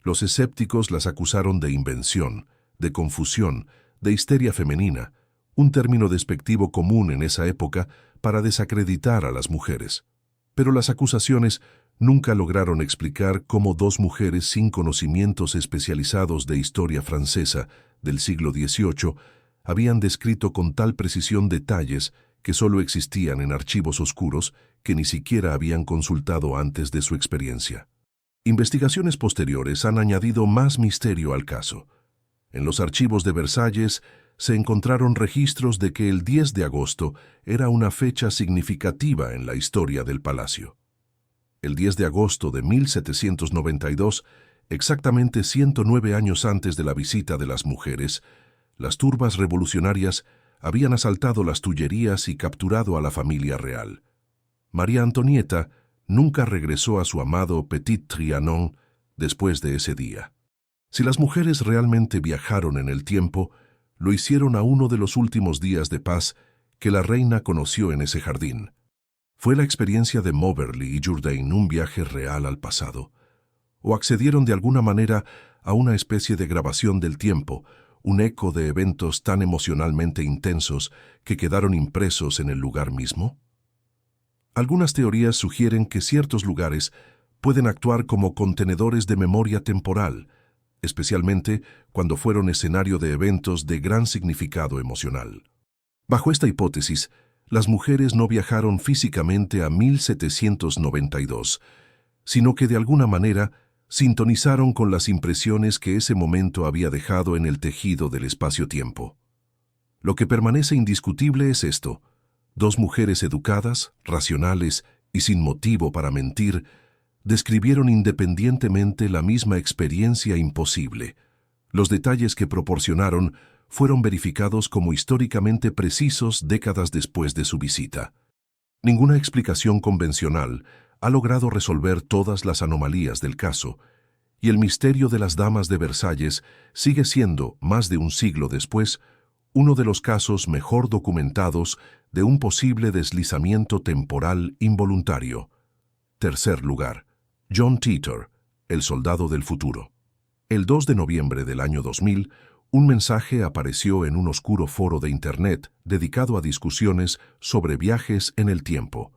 Los escépticos las acusaron de invención, de confusión, de histeria femenina, un término despectivo común en esa época para desacreditar a las mujeres. Pero las acusaciones nunca lograron explicar cómo dos mujeres sin conocimientos especializados de historia francesa del siglo XVIII habían descrito con tal precisión detalles que solo existían en archivos oscuros que ni siquiera habían consultado antes de su experiencia. Investigaciones posteriores han añadido más misterio al caso. En los archivos de Versalles se encontraron registros de que el 10 de agosto era una fecha significativa en la historia del palacio. El 10 de agosto de 1792, exactamente 109 años antes de la visita de las mujeres, las turbas revolucionarias habían asaltado las Tullerías y capturado a la familia real. María Antonieta nunca regresó a su amado Petit Trianon después de ese día. Si las mujeres realmente viajaron en el tiempo, lo hicieron a uno de los últimos días de paz que la reina conoció en ese jardín. ¿Fue la experiencia de Moberly y Jourdain un viaje real al pasado? ¿O accedieron de alguna manera a una especie de grabación del tiempo, un eco de eventos tan emocionalmente intensos que quedaron impresos en el lugar mismo? Algunas teorías sugieren que ciertos lugares pueden actuar como contenedores de memoria temporal, especialmente cuando fueron escenario de eventos de gran significado emocional. Bajo esta hipótesis, las mujeres no viajaron físicamente a 1792, sino que de alguna manera sintonizaron con las impresiones que ese momento había dejado en el tejido del espacio-tiempo. Lo que permanece indiscutible es esto: dos mujeres educadas, racionales y sin motivo para mentir, describieron independientemente la misma experiencia imposible. Los detalles que proporcionaron fueron verificados como históricamente precisos décadas después de su visita. Ninguna explicación convencional ha logrado resolver todas las anomalías del caso, y el misterio de las damas de Versalles sigue siendo, más de un siglo después, uno de los casos mejor documentados de un posible deslizamiento temporal involuntario. Tercer lugar, John Titor, el soldado del futuro. El 2 de noviembre del año 2000, un mensaje apareció en un oscuro foro de Internet dedicado a discusiones sobre viajes en el tiempo.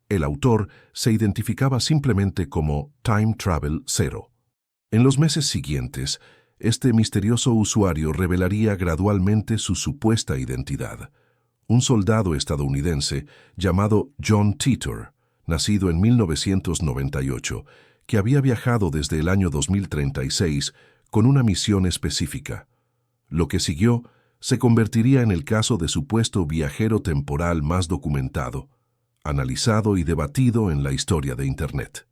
El autor se identificaba simplemente como Time Travel Zero. En los meses siguientes, este misterioso usuario revelaría gradualmente su supuesta identidad. Un soldado estadounidense llamado John Titor, nacido en 1998, que había viajado desde el año 2036 con una misión específica. Lo que siguió se convertiría en el caso de supuesto viajero temporal más documentado, analizado y debatido en la historia de Internet.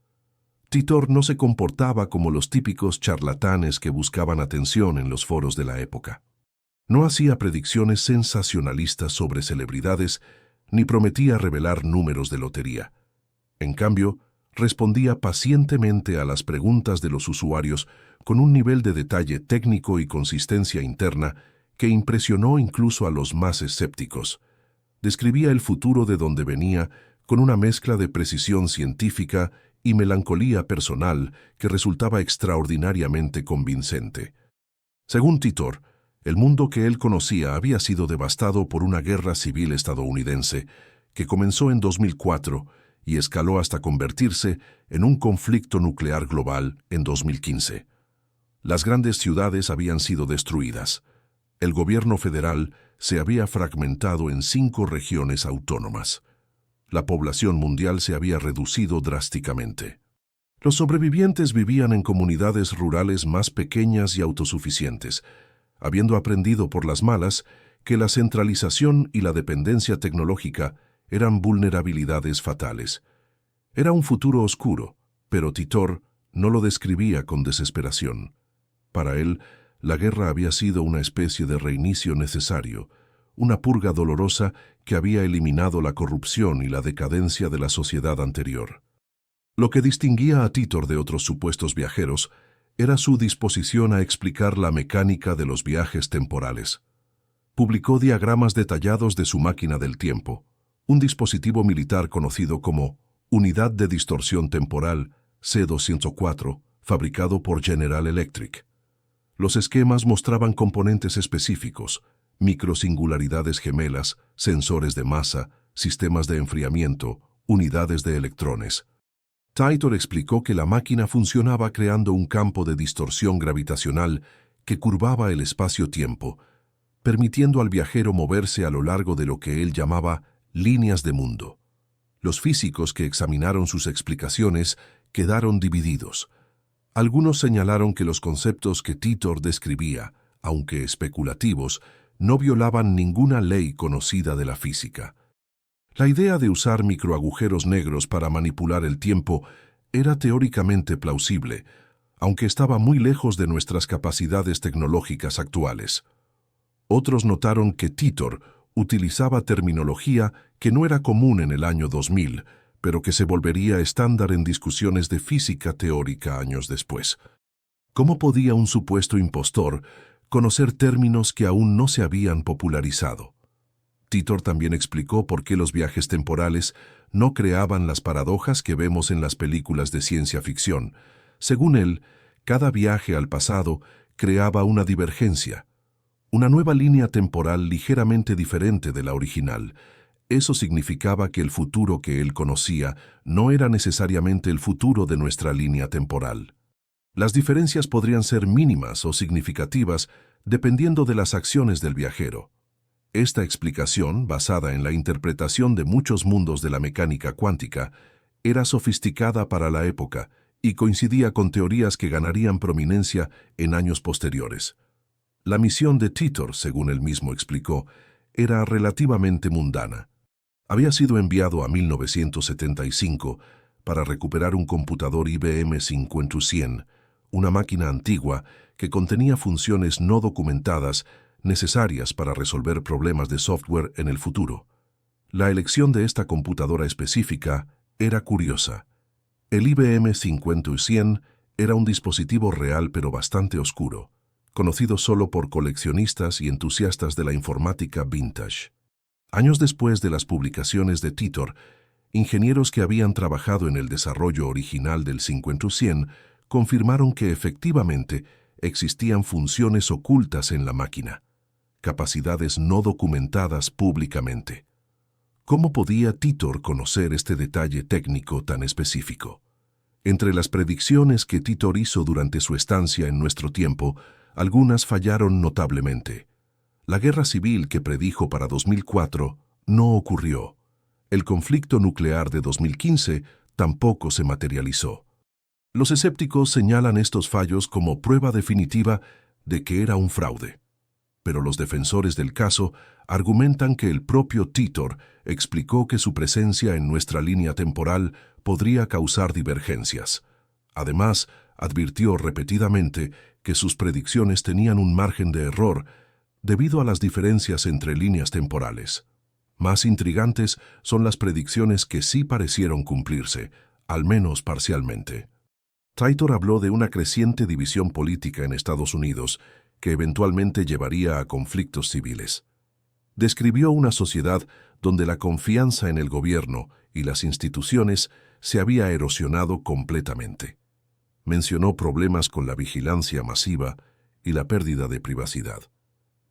Titor no se comportaba como los típicos charlatanes que buscaban atención en los foros de la época. No hacía predicciones sensacionalistas sobre celebridades ni prometía revelar números de lotería. En cambio, respondía pacientemente a las preguntas de los usuarios con un nivel de detalle técnico y consistencia interna que impresionó incluso a los más escépticos. Describía el futuro de donde venía con una mezcla de precisión científica y melancolía personal que resultaba extraordinariamente convincente. Según Titor, El mundo que él conocía había sido devastado por una guerra civil estadounidense que comenzó en 2004 y escaló hasta convertirse en un conflicto nuclear global en 2015. Las grandes ciudades habían sido destruidas. El gobierno federal se había fragmentado en 5 regiones autónomas. La población mundial se había reducido drásticamente. Los sobrevivientes vivían en comunidades rurales más pequeñas y autosuficientes, habiendo aprendido por las malas que la centralización y la dependencia tecnológica eran vulnerabilidades fatales. Era un futuro oscuro, pero Titor no lo describía con desesperación. Para él, la guerra había sido una especie de reinicio necesario, una purga dolorosa que había eliminado la corrupción y la decadencia de la sociedad anterior. Lo que distinguía a Titor de otros supuestos viajeros era su disposición a explicar la mecánica de los viajes temporales. Publicó diagramas detallados de su máquina del tiempo, un dispositivo militar conocido como Unidad de Distorsión Temporal C-204, fabricado por General Electric. Los esquemas mostraban componentes específicos, microsingularidades gemelas, sensores de masa, sistemas de enfriamiento, unidades de electrones. Titor explicó que la máquina funcionaba creando un campo de distorsión gravitacional que curvaba el espacio-tiempo, permitiendo al viajero moverse a lo largo de lo que él llamaba líneas de mundo. Los físicos que examinaron sus explicaciones quedaron divididos. Algunos señalaron que los conceptos que Titor describía, aunque especulativos, no violaban ninguna ley conocida de la física. La idea de usar microagujeros negros para manipular el tiempo era teóricamente plausible, aunque estaba muy lejos de nuestras capacidades tecnológicas actuales. Otros notaron que Titor utilizaba terminología que no era común en el año 2000, pero que se volvería estándar en discusiones de física teórica años después. ¿Cómo podía un supuesto impostor conocer términos que aún no se habían popularizado? Titor también explicó por qué los viajes temporales no creaban las paradojas que vemos en las películas de ciencia ficción. Según él, cada viaje al pasado creaba una divergencia, una nueva línea temporal ligeramente diferente de la original. Eso significaba que el futuro que él conocía no era necesariamente el futuro de nuestra línea temporal. Las diferencias podrían ser mínimas o significativas dependiendo de las acciones del viajero. Esta explicación, basada en la interpretación de muchos mundos de la mecánica cuántica, era sofisticada para la época y coincidía con teorías que ganarían prominencia en años posteriores. La misión de Titor, según él mismo explicó, era relativamente mundana. Había sido enviado a 1975 para recuperar un computador IBM 5100, una máquina antigua que contenía funciones no documentadas necesarias para resolver problemas de software en el futuro. La elección de esta computadora específica era curiosa. El IBM 5100 era un dispositivo real pero bastante oscuro, conocido solo por coleccionistas y entusiastas de la informática vintage. Años después de las publicaciones de Titor, ingenieros que habían trabajado en el desarrollo original del 5100 confirmaron que efectivamente existían funciones ocultas en la máquina, capacidades no documentadas públicamente. ¿Cómo podía Titor conocer este detalle técnico tan específico? Entre las predicciones que Titor hizo durante su estancia en nuestro tiempo, algunas fallaron notablemente. La guerra civil que predijo para 2004 no ocurrió. El conflicto nuclear de 2015 tampoco se materializó. Los escépticos señalan estos fallos como prueba definitiva de que era un fraude. Pero los defensores del caso argumentan que el propio Titor explicó que su presencia en nuestra línea temporal podría causar divergencias. Además, advirtió repetidamente que sus predicciones tenían un margen de error debido a las diferencias entre líneas temporales. Más intrigantes son las predicciones que sí parecieron cumplirse, al menos parcialmente. Titor habló de una creciente división política en Estados Unidos que eventualmente llevaría a conflictos civiles. Describió una sociedad donde la confianza en el gobierno y las instituciones se había erosionado completamente. Mencionó problemas con la vigilancia masiva y la pérdida de privacidad.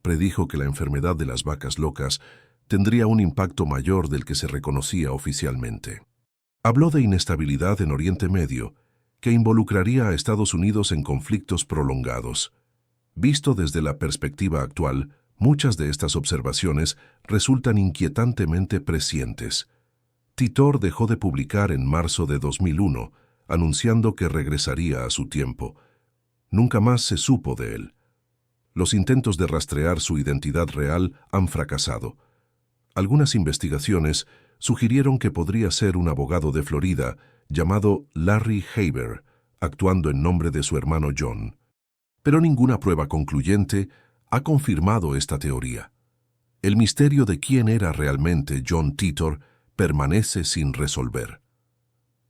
predijo que la enfermedad de las vacas locas tendría un impacto mayor del que se reconocía oficialmente. Habló de inestabilidad en Oriente Medio, que involucraría a Estados Unidos en conflictos prolongados. Visto desde la perspectiva actual, muchas de estas observaciones resultan inquietantemente prescientes. Titor dejó de publicar en marzo de 2001, anunciando que regresaría a su tiempo. Nunca más se supo de él. Los intentos de rastrear su identidad real han fracasado. Algunas investigaciones sugirieron que podría ser un abogado de Florida llamado Larry Haber, actuando en nombre de su hermano John. Pero ninguna prueba concluyente ha confirmado esta teoría. El misterio de quién era realmente John Titor permanece sin resolver.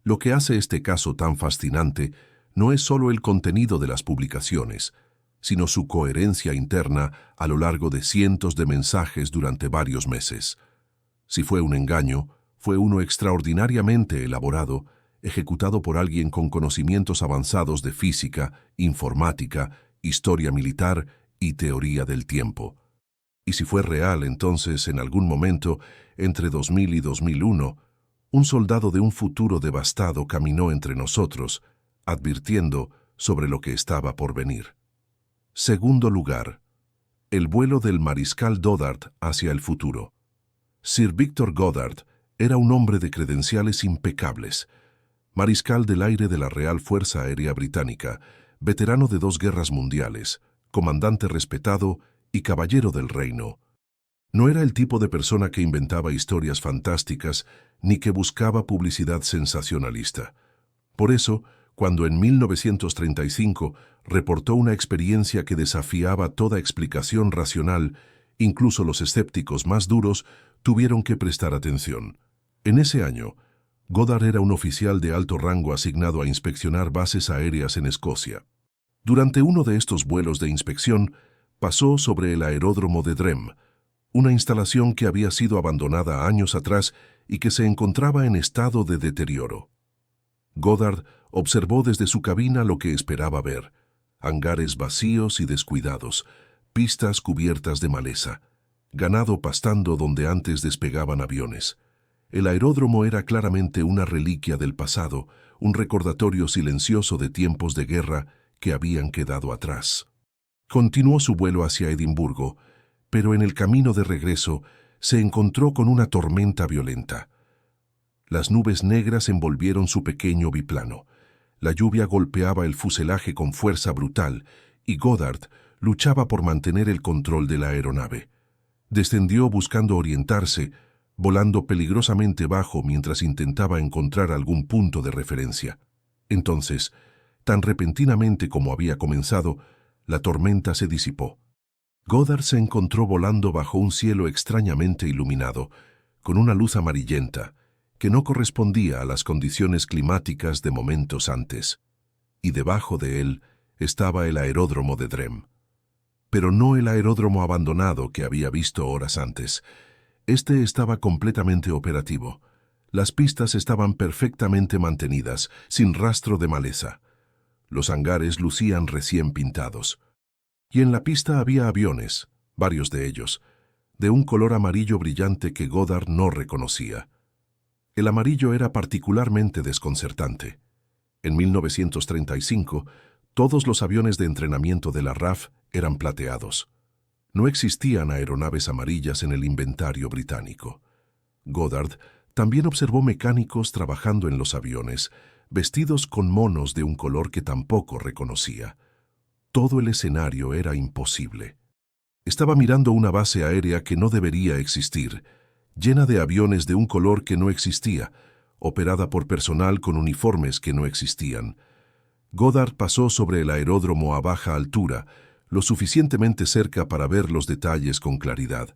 Lo que hace este caso tan fascinante no es solo el contenido de las publicaciones, sino su coherencia interna a lo largo de cientos de mensajes durante varios meses. Si fue un engaño, fue uno extraordinariamente elaborado, ejecutado por alguien con conocimientos avanzados de física, informática, historia militar y teoría del tiempo. Y si fue real, entonces, en algún momento, entre 2000 y 2001, un soldado de un futuro devastado caminó entre nosotros, advirtiendo sobre lo que estaba por venir. Segundo lugar, el vuelo del mariscal Goddard hacia el futuro. Sir Victor Goddard era un hombre de credenciales impecables, mariscal del aire de la Real Fuerza Aérea Británica, veterano de 2 guerras mundiales, comandante respetado y caballero del reino. No era el tipo de persona que inventaba historias fantásticas ni que buscaba publicidad sensacionalista. Por eso, cuando en 1935 reportó una experiencia que desafiaba toda explicación racional, incluso los escépticos más duros tuvieron que prestar atención. En ese año, Goddard era un oficial de alto rango asignado a inspeccionar bases aéreas en Escocia. Durante uno de estos vuelos de inspección, pasó sobre el aeródromo de Drem, una instalación que había sido abandonada años atrás y que se encontraba en estado de deterioro. Goddard observó desde su cabina lo que esperaba ver: hangares vacíos y descuidados, pistas cubiertas de maleza, ganado pastando donde antes despegaban aviones. El aeródromo era claramente una reliquia del pasado, un recordatorio silencioso de tiempos de guerra que habían quedado atrás. Continuó su vuelo hacia Edimburgo, pero en el camino de regreso se encontró con una tormenta violenta. Las nubes negras envolvieron su pequeño biplano. La lluvia golpeaba el fuselaje con fuerza brutal y Goddard luchaba por mantener el control de la aeronave. Descendió buscando orientarse, volando peligrosamente bajo mientras intentaba encontrar algún punto de referencia. Entonces, tan repentinamente como había comenzado, la tormenta se disipó. Goddard se encontró volando bajo un cielo extrañamente iluminado, con una luz amarillenta, que no correspondía a las condiciones climáticas de momentos antes, y debajo de él estaba el aeródromo de Drem. Pero no el aeródromo abandonado que había visto horas antes. Este estaba completamente operativo. Las pistas estaban perfectamente mantenidas, sin rastro de maleza. Los hangares lucían recién pintados. Y en la pista había aviones, varios de ellos, de un color amarillo brillante que Goddard no reconocía. El amarillo era particularmente desconcertante. En 1935, todos los aviones de entrenamiento de la RAF eran plateados. No existían aeronaves amarillas en el inventario británico. Goddard también observó mecánicos trabajando en los aviones, vestidos con monos de un color que tampoco reconocía. Todo el escenario era imposible. Estaba mirando una base aérea que no debería existir, llena de aviones de un color que no existía, operada por personal con uniformes que no existían. Goddard pasó sobre el aeródromo a baja altura, lo suficientemente cerca para ver los detalles con claridad.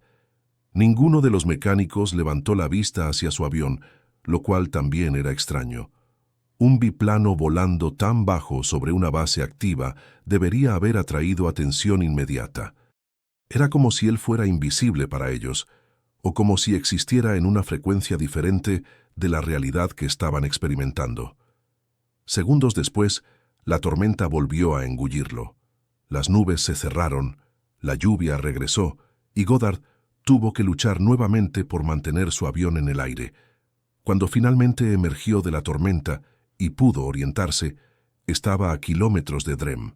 Ninguno de los mecánicos levantó la vista hacia su avión, lo cual también era extraño. Un biplano volando tan bajo sobre una base activa debería haber atraído atención inmediata. Era como si él fuera invisible para ellos, o como si existiera en una frecuencia diferente de la realidad que estaban experimentando. Segundos después, la tormenta volvió a engullirlo. Las nubes se cerraron, La lluvia regresó y Goddard tuvo que luchar nuevamente por mantener su avión en el aire. Cuando finalmente emergió de la tormenta y pudo orientarse, estaba a kilómetros de Drem.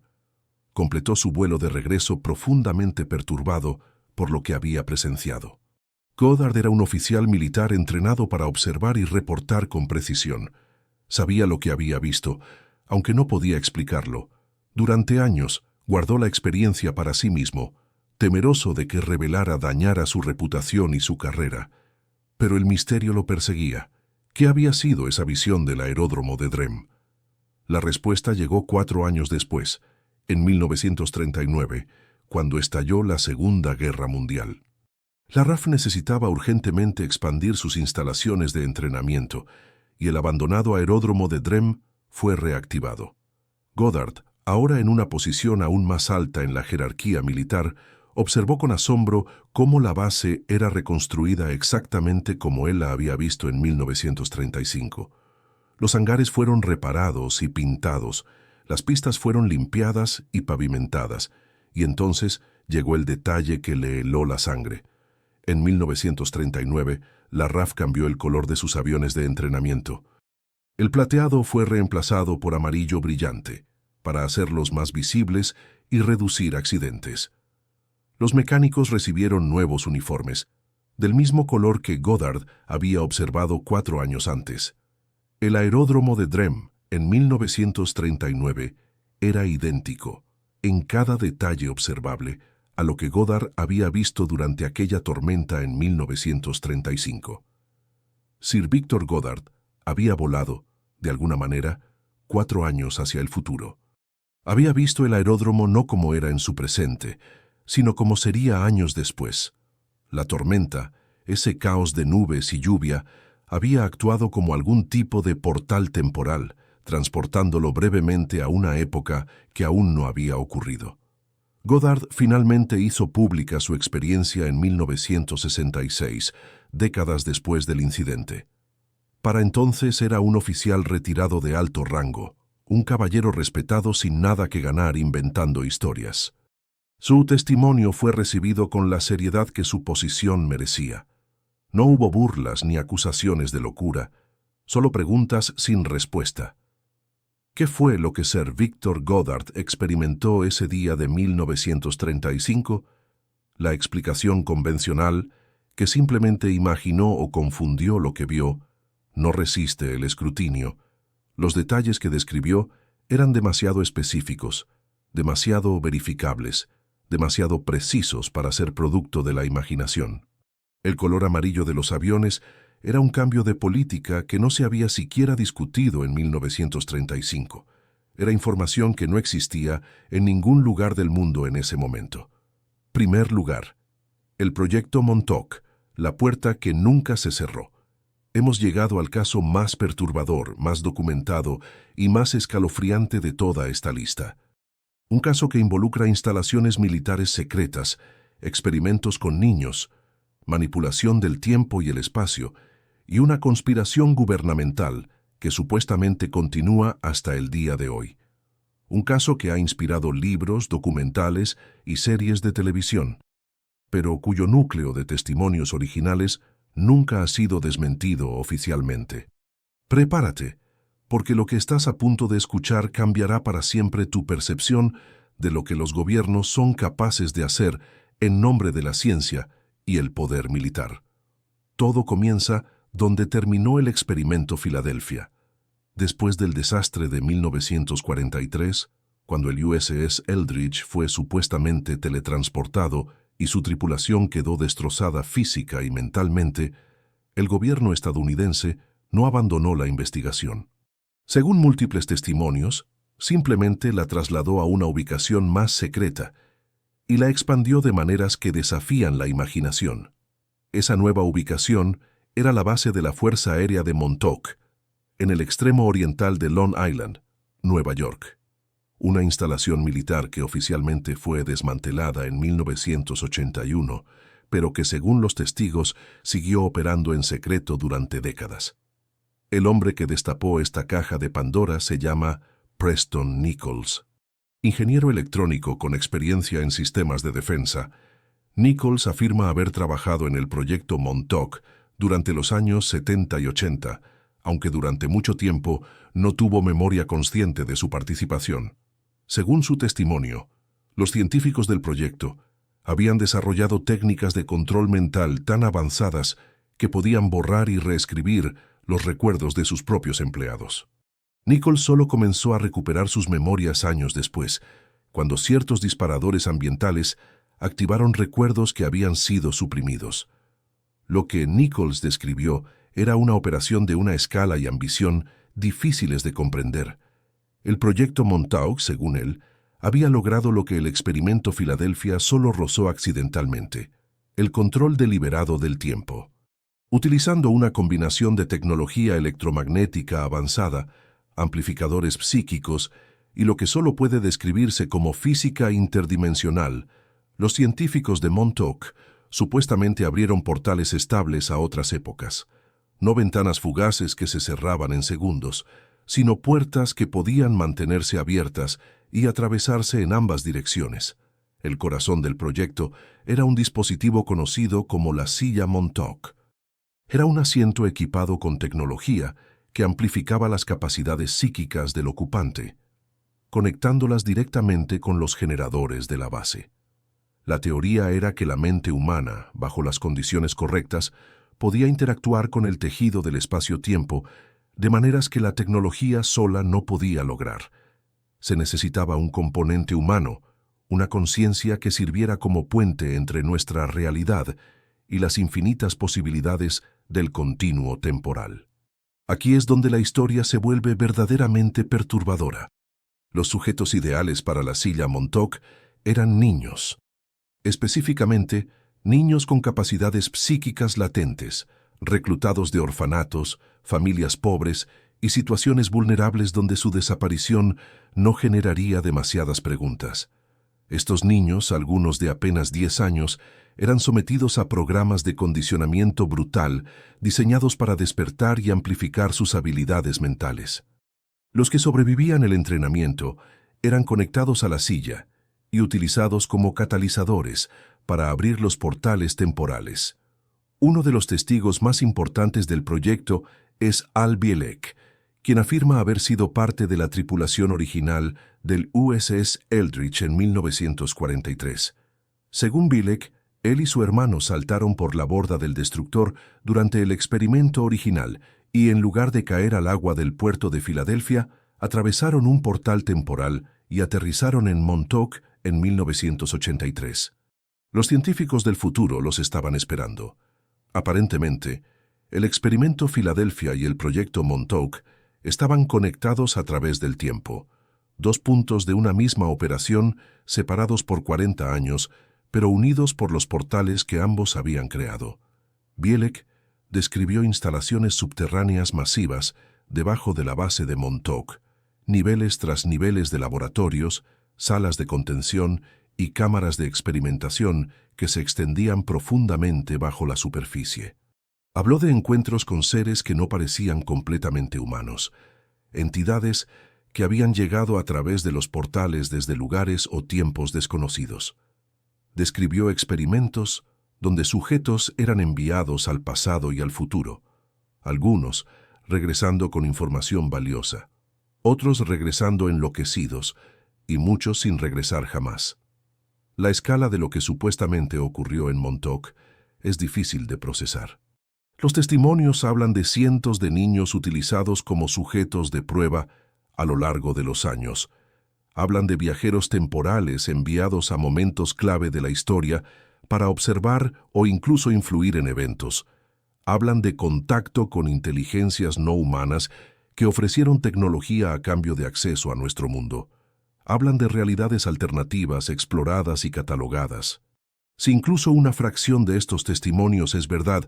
Completó su vuelo de regreso profundamente perturbado por lo que había presenciado. Goddard era un oficial militar entrenado para observar y reportar con precisión. Sabía lo que había visto, aunque no podía explicarlo. Durante años guardó la experiencia para sí mismo, temeroso de que revelara dañara su reputación y su carrera. Pero el misterio lo perseguía. ¿Qué había sido esa visión del aeródromo de Drem? La respuesta llegó 4 años después, en 1939, cuando estalló la Segunda Guerra Mundial. La RAF necesitaba urgentemente expandir sus instalaciones de entrenamiento, y el abandonado aeródromo de Drem fue reactivado. Goddard, ahora en una posición aún más alta en la jerarquía militar, observó con asombro cómo la base era reconstruida exactamente como él la había visto en 1935. Los hangares fueron reparados y pintados, las pistas fueron limpiadas y pavimentadas, y entonces llegó el detalle que le heló la sangre. En 1939, la RAF cambió el color de sus aviones de entrenamiento. El plateado fue reemplazado por amarillo brillante, para hacerlos más visibles y reducir accidentes. Los mecánicos recibieron nuevos uniformes, del mismo color que Goddard había observado 4 años antes. El aeródromo de Drem, en 1939, era idéntico, en cada detalle observable, a lo que Goddard había visto durante aquella tormenta en 1935. Sir Victor Goddard había volado, de alguna manera, 4 años hacia el futuro. Había visto el aeródromo no como era en su presente, sino como sería años después. La tormenta, ese caos de nubes y lluvia, había actuado como algún tipo de portal temporal, transportándolo brevemente a una época que aún no había ocurrido. Goddard finalmente hizo pública su experiencia en 1966, décadas después del incidente. Para entonces era un oficial retirado de alto rango, un caballero respetado sin nada que ganar inventando historias. Su testimonio fue recibido con la seriedad que su posición merecía. No hubo burlas ni acusaciones de locura, solo preguntas sin respuesta. ¿Qué fue lo que Sir Victor Goddard experimentó ese día de 1935? La explicación convencional, que simplemente imaginó o confundió lo que vio, no resiste el escrutinio. Los detalles que describió eran demasiado específicos, demasiado verificables, demasiado precisos para ser producto de la imaginación. El color amarillo de los aviones era un cambio de política que no se había siquiera discutido en 1935. Era información que no existía en ningún lugar del mundo en ese momento. Primer lugar, el proyecto Montauk, la puerta que nunca se cerró. Hemos llegado al caso más perturbador, más documentado y más escalofriante de toda esta lista. Un caso que involucra instalaciones militares secretas, experimentos con niños, manipulación del tiempo y el espacio, y una conspiración gubernamental que supuestamente continúa hasta el día de hoy. Un caso que ha inspirado libros, documentales y series de televisión, pero cuyo núcleo de testimonios originales nunca ha sido desmentido oficialmente. Prepárate, porque lo que estás a punto de escuchar cambiará para siempre tu percepción de lo que los gobiernos son capaces de hacer en nombre de la ciencia y el poder militar. Todo comienza donde terminó el experimento Filadelfia. Después del desastre de 1943, cuando el USS Eldridge fue supuestamente teletransportado y su tripulación quedó destrozada física y mentalmente, el gobierno estadounidense no abandonó la investigación. Según múltiples testimonios, simplemente la trasladó a una ubicación más secreta y la expandió de maneras que desafían la imaginación. Esa nueva ubicación era la base de la Fuerza Aérea de Montauk, en el extremo oriental de Long Island, Nueva York. Una instalación militar que oficialmente fue desmantelada en 1981, pero que según los testigos siguió operando en secreto durante décadas. El hombre que destapó esta caja de Pandora se llama Preston Nichols. Ingeniero electrónico con experiencia en sistemas de defensa, Nichols afirma haber trabajado en el proyecto Montauk durante los años 70 y 80, aunque durante mucho tiempo no tuvo memoria consciente de su participación. Según su testimonio, los científicos del proyecto habían desarrollado técnicas de control mental tan avanzadas que podían borrar y reescribir los recuerdos de sus propios empleados. Nichols solo comenzó a recuperar sus memorias años después, cuando ciertos disparadores ambientales activaron recuerdos que habían sido suprimidos. Lo que Nichols describió era una operación de una escala y ambición difíciles de comprender. El proyecto Montauk, según él, había logrado lo que el experimento Filadelfia solo rozó accidentalmente: el control deliberado del tiempo. Utilizando una combinación de tecnología electromagnética avanzada, amplificadores psíquicos y lo que solo puede describirse como física interdimensional, los científicos de Montauk supuestamente abrieron portales estables a otras épocas. No ventanas fugaces que se cerraban en segundos, sino puertas que podían mantenerse abiertas y atravesarse en ambas direcciones. El corazón del proyecto era un dispositivo conocido como la silla Montauk. Era un asiento equipado con tecnología que amplificaba las capacidades psíquicas del ocupante, conectándolas directamente con los generadores de la base. La teoría era que la mente humana, bajo las condiciones correctas, podía interactuar con el tejido del espacio-tiempo de maneras que la tecnología sola no podía lograr. Se necesitaba un componente humano, una conciencia que sirviera como puente entre nuestra realidad y las infinitas posibilidades del continuo temporal. Aquí es donde la historia se vuelve verdaderamente perturbadora. Los sujetos ideales para la silla Montauk eran niños. Específicamente, niños con capacidades psíquicas latentes, reclutados de orfanatos, familias pobres y situaciones vulnerables donde su desaparición no generaría demasiadas preguntas. Estos niños, algunos de apenas 10 años, eran sometidos a programas de condicionamiento brutal diseñados para despertar y amplificar sus habilidades mentales. Los que sobrevivían el entrenamiento eran conectados a la silla y utilizados como catalizadores para abrir los portales temporales. Uno de los testigos más importantes del proyecto es Al Bielek, quien afirma haber sido parte de la tripulación original del USS Eldridge en 1943. Según Bielek, él y su hermano saltaron por la borda del destructor durante el experimento original y, en lugar de caer al agua del puerto de Filadelfia, atravesaron un portal temporal y aterrizaron en Montauk en 1983. Los científicos del futuro los estaban esperando. Aparentemente, el experimento Filadelfia y el proyecto Montauk estaban conectados a través del tiempo, dos puntos de una misma operación separados por 40 años, pero unidos por los portales que ambos habían creado. Bielek describió instalaciones subterráneas masivas debajo de la base de Montauk, niveles tras niveles de laboratorios, salas de contención y cámaras de experimentación que se extendían profundamente bajo la superficie. Habló de encuentros con seres que no parecían completamente humanos, entidades que habían llegado a través de los portales desde lugares o tiempos desconocidos. Describió experimentos donde sujetos eran enviados al pasado y al futuro, algunos regresando con información valiosa, otros regresando enloquecidos y muchos sin regresar jamás. La escala de lo que supuestamente ocurrió en Montauk es difícil de procesar. Los testimonios hablan de cientos de niños utilizados como sujetos de prueba a lo largo de los años. Hablan de viajeros temporales enviados a momentos clave de la historia para observar o incluso influir en eventos. Hablan de contacto con inteligencias no humanas que ofrecieron tecnología a cambio de acceso a nuestro mundo. Hablan de realidades alternativas exploradas y catalogadas. Si incluso una fracción de estos testimonios es verdad,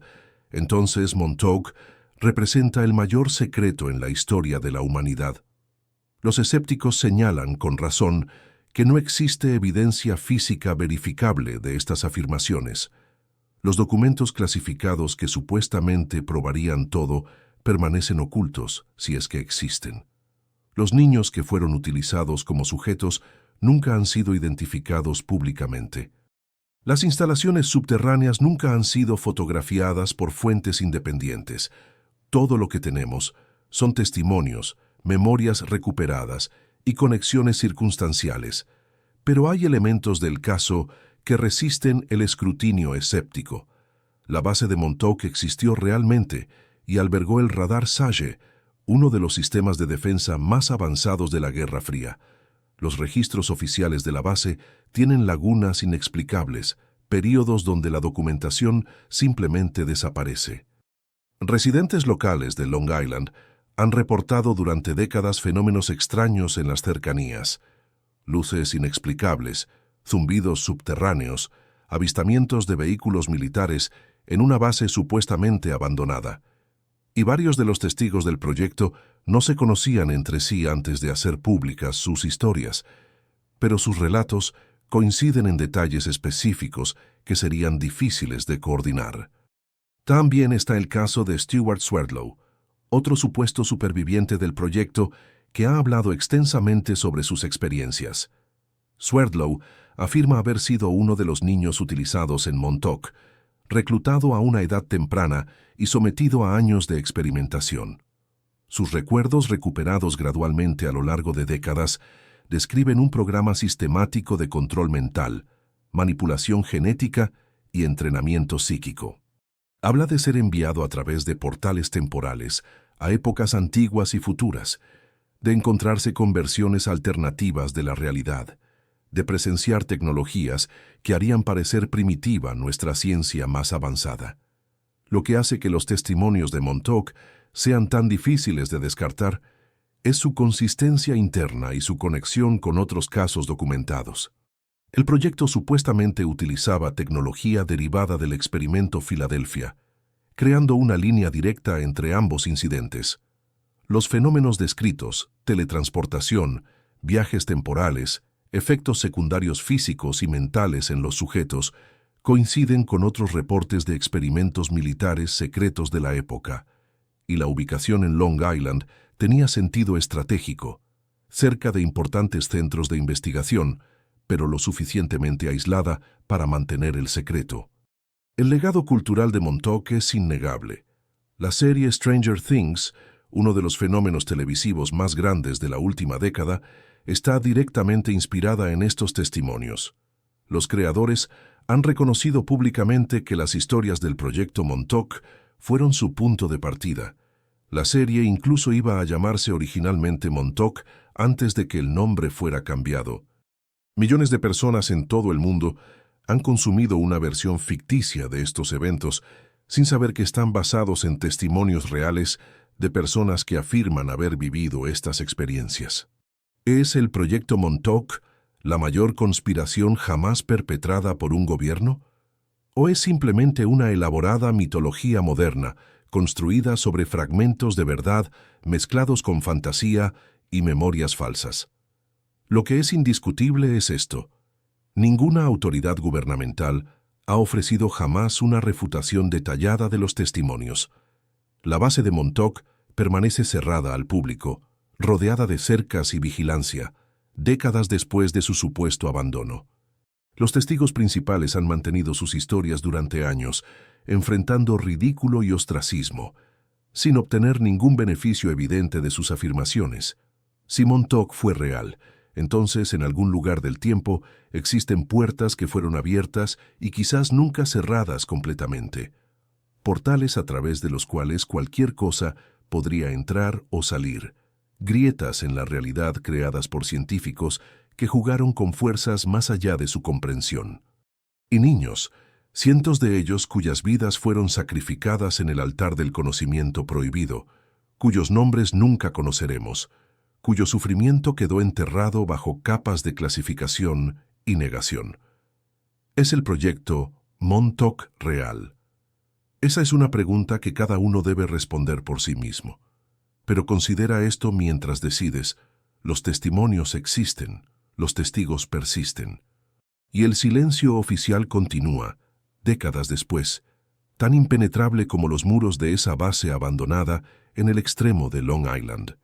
entonces Montauk representa el mayor secreto en la historia de la humanidad. Los escépticos señalan, con razón, que no existe evidencia física verificable de estas afirmaciones. Los documentos clasificados que supuestamente probarían todo permanecen ocultos, si es que existen. Los niños que fueron utilizados como sujetos nunca han sido identificados públicamente. Las instalaciones subterráneas nunca han sido fotografiadas por fuentes independientes. Todo lo que tenemos son testimonios, memorias recuperadas y conexiones circunstanciales. Pero hay elementos del caso que resisten el escrutinio escéptico. La base de Montauk existió realmente y albergó el radar Sage, uno de los sistemas de defensa más avanzados de la Guerra Fría. Los registros oficiales de la base tienen lagunas inexplicables, períodos donde la documentación simplemente desaparece. Residentes locales de Long Island han reportado durante décadas fenómenos extraños en las cercanías: luces inexplicables, zumbidos subterráneos, avistamientos de vehículos militares en una base supuestamente abandonada. Y varios de los testigos del proyecto no se conocían entre sí antes de hacer públicas sus historias, pero sus relatos coinciden en detalles específicos que serían difíciles de coordinar. También está el caso de Stuart Swerdlow, otro supuesto superviviente del proyecto que ha hablado extensamente sobre sus experiencias. Swerdlow afirma haber sido uno de los niños utilizados en Montauk, reclutado a una edad temprana y sometido a años de experimentación. Sus recuerdos, recuperados gradualmente a lo largo de décadas, describen un programa sistemático de control mental, manipulación genética y entrenamiento psíquico. Habla de ser enviado a través de portales temporales a épocas antiguas y futuras, de encontrarse con versiones alternativas de la realidad, de presenciar tecnologías que harían parecer primitiva nuestra ciencia más avanzada. Lo que hace que los testimonios de Montauk sean tan difíciles de descartar es su consistencia interna y su conexión con otros casos documentados. El proyecto supuestamente utilizaba tecnología derivada del experimento Filadelfia, creando una línea directa entre ambos incidentes. Los fenómenos descritos, teletransportación, viajes temporales, efectos secundarios físicos y mentales en los sujetos, coinciden con otros reportes de experimentos militares secretos de la época, y la ubicación en Long Island tenía sentido estratégico, cerca de importantes centros de investigación, pero lo suficientemente aislada para mantener el secreto. El legado cultural de Montauk es innegable. La serie Stranger Things, uno de los fenómenos televisivos más grandes de la última década, está directamente inspirada en estos testimonios. Los creadores han reconocido públicamente que las historias del proyecto Montauk fueron su punto de partida. La serie incluso iba a llamarse originalmente Montauk antes de que el nombre fuera cambiado. Millones de personas en todo el mundo han consumido una versión ficticia de estos eventos sin saber que están basados en testimonios reales de personas que afirman haber vivido estas experiencias. ¿Es el proyecto Montauk la mayor conspiración jamás perpetrada por un gobierno? ¿O es simplemente una elaborada mitología moderna, construida sobre fragmentos de verdad mezclados con fantasía y memorias falsas? Lo que es indiscutible es esto: ninguna autoridad gubernamental ha ofrecido jamás una refutación detallada de los testimonios. La base de Montauk permanece cerrada al público, rodeada de cercas y vigilancia, décadas después de su supuesto abandono. Los testigos principales han mantenido sus historias durante años, enfrentando ridículo y ostracismo, sin obtener ningún beneficio evidente de sus afirmaciones. Si Montauk fue real, entonces en algún lugar del tiempo existen puertas que fueron abiertas y quizás nunca cerradas completamente, portales a través de los cuales cualquier cosa podría entrar o salir, grietas en la realidad creadas por científicos que jugaron con fuerzas más allá de su comprensión. Y niños, cientos de ellos cuyas vidas fueron sacrificadas en el altar del conocimiento prohibido, cuyos nombres nunca conoceremos, cuyo sufrimiento quedó enterrado bajo capas de clasificación y negación. ¿Es el proyecto Montauk real? Esa es una pregunta que cada uno debe responder por sí mismo. Pero considera esto mientras decides: los testimonios existen, los testigos persisten. Y el silencio oficial continúa, décadas después, tan impenetrable como los muros de esa base abandonada en el extremo de Long Island.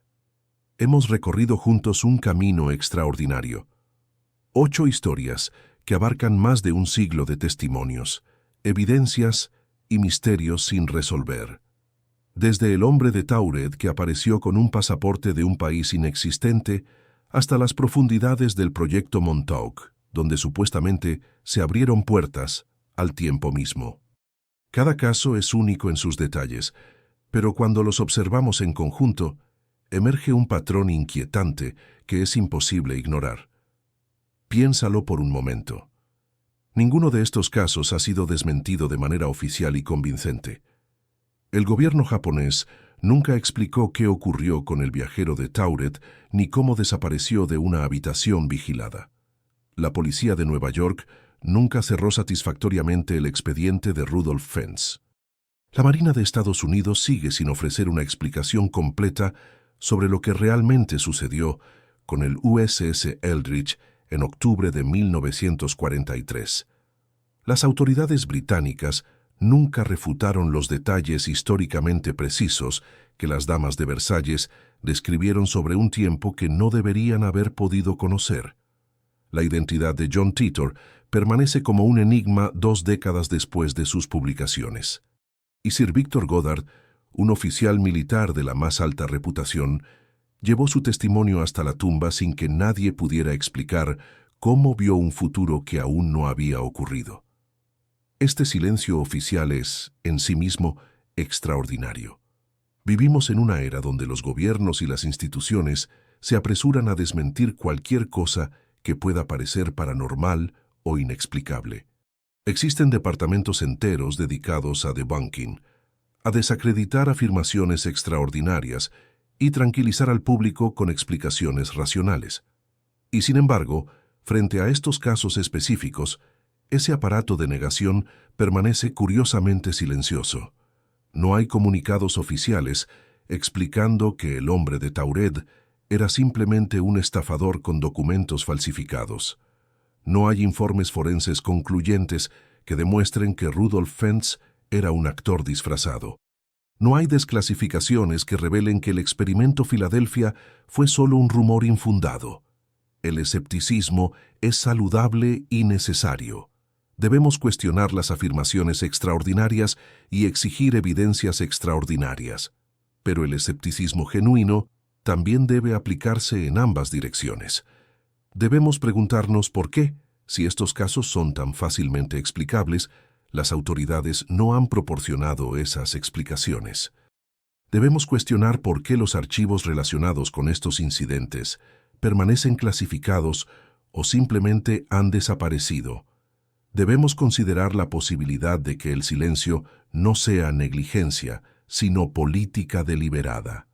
Hemos recorrido juntos un camino extraordinario. 8 historias que abarcan más de un siglo de testimonios, evidencias y misterios sin resolver. Desde el hombre de Tauret que apareció con un pasaporte de un país inexistente hasta las profundidades del proyecto Montauk, donde supuestamente se abrieron puertas al tiempo mismo. Cada caso es único en sus detalles, pero cuando los observamos en conjunto, emerge un patrón inquietante que es imposible ignorar. Piénsalo por un momento. Ninguno de estos casos ha sido desmentido de manera oficial y convincente. El gobierno japonés nunca explicó qué ocurrió con el viajero de Tauret ni cómo desapareció de una habitación vigilada. La policía de Nueva York nunca cerró satisfactoriamente el expediente de Rudolph Fentz. La Marina de Estados Unidos sigue sin ofrecer una explicación completa sobre lo que realmente sucedió con el USS Eldridge en octubre de 1943. Las autoridades británicas nunca refutaron los detalles históricamente precisos que las damas de Versalles describieron sobre un tiempo que no deberían haber podido conocer. La identidad de John Titor permanece como un enigma 2 décadas después de sus publicaciones. Y Sir Victor Goddard, un oficial militar de la más alta reputación, llevó su testimonio hasta la tumba sin que nadie pudiera explicar cómo vio un futuro que aún no había ocurrido. Este silencio oficial es, en sí mismo, extraordinario. Vivimos en una era donde los gobiernos y las instituciones se apresuran a desmentir cualquier cosa que pueda parecer paranormal o inexplicable. Existen departamentos enteros dedicados a debunking, a desacreditar afirmaciones extraordinarias y tranquilizar al público con explicaciones racionales. Y sin embargo, frente a estos casos específicos, ese aparato de negación permanece curiosamente silencioso. No hay comunicados oficiales explicando que el hombre de Tauret era simplemente un estafador con documentos falsificados. No hay informes forenses concluyentes que demuestren que Rudolph Fentz era un actor disfrazado. No hay desclasificaciones que revelen que el experimento Filadelfia fue solo un rumor infundado. El escepticismo es saludable y necesario. Debemos cuestionar las afirmaciones extraordinarias y exigir evidencias extraordinarias. Pero el escepticismo genuino también debe aplicarse en ambas direcciones. Debemos preguntarnos por qué, si estos casos son tan fácilmente explicables, las autoridades no han proporcionado esas explicaciones. Debemos cuestionar por qué los archivos relacionados con estos incidentes permanecen clasificados o simplemente han desaparecido. Debemos considerar la posibilidad de que el silencio no sea negligencia, sino política deliberada.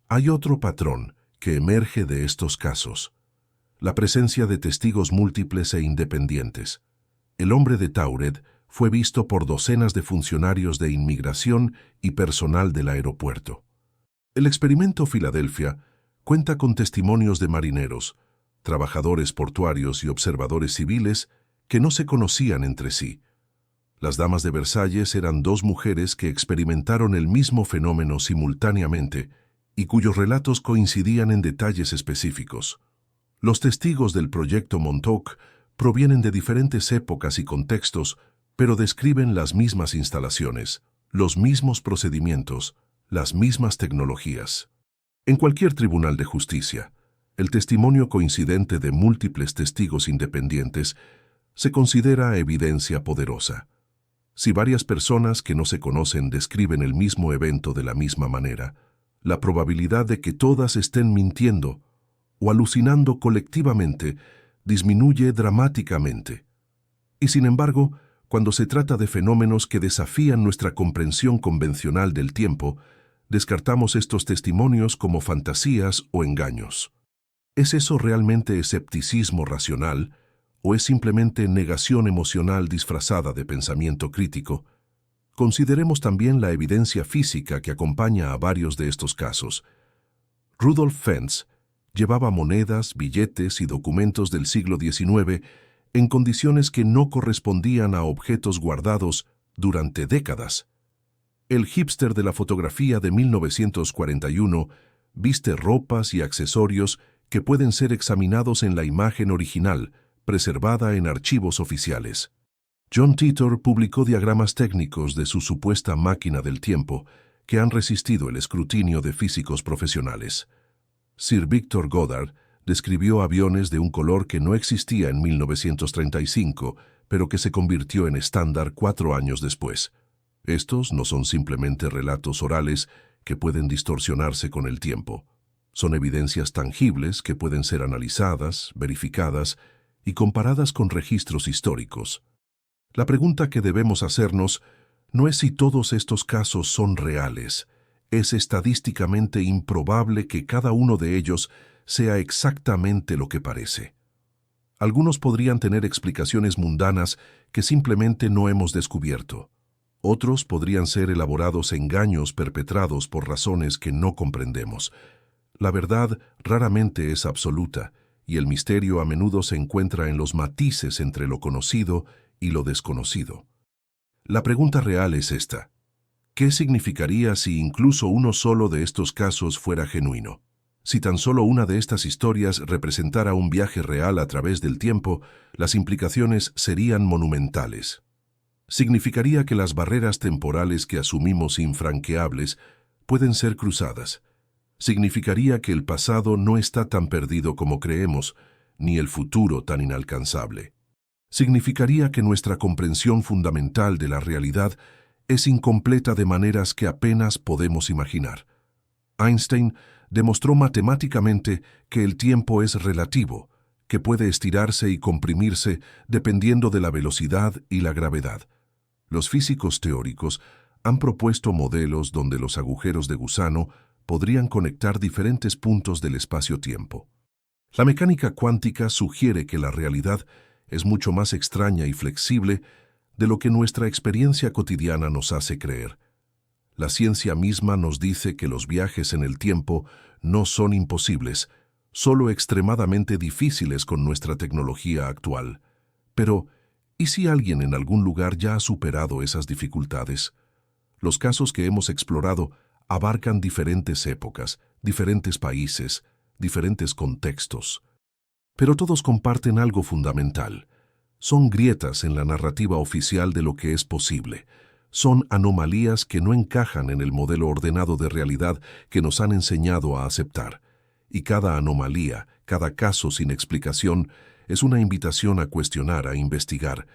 Hay otro patrón que emerge de estos casos: la presencia de testigos múltiples e independientes. El hombre de Tauret fue visto por docenas de funcionarios de inmigración y personal del aeropuerto. El experimento Filadelfia cuenta con testimonios de marineros, trabajadores portuarios y observadores civiles que no se conocían entre sí. Las damas de Versalles eran 2 mujeres que experimentaron el mismo fenómeno simultáneamente y cuyos relatos coincidían en detalles específicos. Los testigos del proyecto Montauk provienen de diferentes épocas y contextos, pero describen las mismas instalaciones, los mismos procedimientos, las mismas tecnologías. En cualquier tribunal de justicia, el testimonio coincidente de múltiples testigos independientes se considera evidencia poderosa. Si varias personas que no se conocen describen el mismo evento de la misma manera, la probabilidad de que todas estén mintiendo o alucinando colectivamente disminuye dramáticamente. Y sin embargo, cuando se trata de fenómenos que desafían nuestra comprensión convencional del tiempo, descartamos estos testimonios como fantasías o engaños. ¿Es eso realmente escepticismo racional o es simplemente negación emocional disfrazada de pensamiento crítico? Consideremos también la evidencia física que acompaña a varios de estos casos. Rudolph Fentz llevaba monedas, billetes y documentos del siglo XIX en condiciones que no correspondían a objetos guardados durante décadas. El hipster de la fotografía de 1941 viste ropas y accesorios que pueden ser examinados en la imagen original, preservada en archivos oficiales. John Titor publicó diagramas técnicos de su supuesta máquina del tiempo que han resistido el escrutinio de físicos profesionales. Sir Victor Goddard describió aviones de un color que no existía en 1935, pero que se convirtió en estándar 4 años después. Estos no son simplemente relatos orales que pueden distorsionarse con el tiempo. Son evidencias tangibles que pueden ser analizadas, verificadas y comparadas con registros históricos. La pregunta que debemos hacernos no es si todos estos casos son reales. Es estadísticamente improbable que cada uno de ellos sea exactamente lo que parece. Algunos podrían tener explicaciones mundanas que simplemente no hemos descubierto. Otros podrían ser elaborados engaños perpetrados por razones que no comprendemos. La verdad raramente es absoluta, y el misterio a menudo se encuentra en los matices entre lo conocido y lo desconocido. La pregunta real es esta: ¿qué significaría si incluso uno solo de estos casos fuera genuino? Si tan solo una de estas historias representara un viaje real a través del tiempo, las implicaciones serían monumentales. Significaría que las barreras temporales que asumimos infranqueables pueden ser cruzadas. Significaría que el pasado no está tan perdido como creemos, ni el futuro tan inalcanzable. Significaría que nuestra comprensión fundamental de la realidad es incompleta de maneras que apenas podemos imaginar. Einstein demostró matemáticamente que el tiempo es relativo, que puede estirarse y comprimirse dependiendo de la velocidad y la gravedad. Los físicos teóricos han propuesto modelos donde los agujeros de gusano podrían conectar diferentes puntos del espacio-tiempo. La mecánica cuántica sugiere que la realidad es mucho más extraña y flexible de lo que nuestra experiencia cotidiana nos hace creer. La ciencia misma nos dice que los viajes en el tiempo no son imposibles, solo extremadamente difíciles con nuestra tecnología actual. Pero, ¿y si alguien en algún lugar ya ha superado esas dificultades? Los casos que hemos explorado abarcan diferentes épocas, diferentes países, diferentes contextos. Pero todos comparten algo fundamental. Son grietas en la narrativa oficial de lo que es posible. Son anomalías que no encajan en el modelo ordenado de realidad que nos han enseñado a aceptar. Y cada anomalía, cada caso sin explicación, es una invitación a cuestionar, a investigar,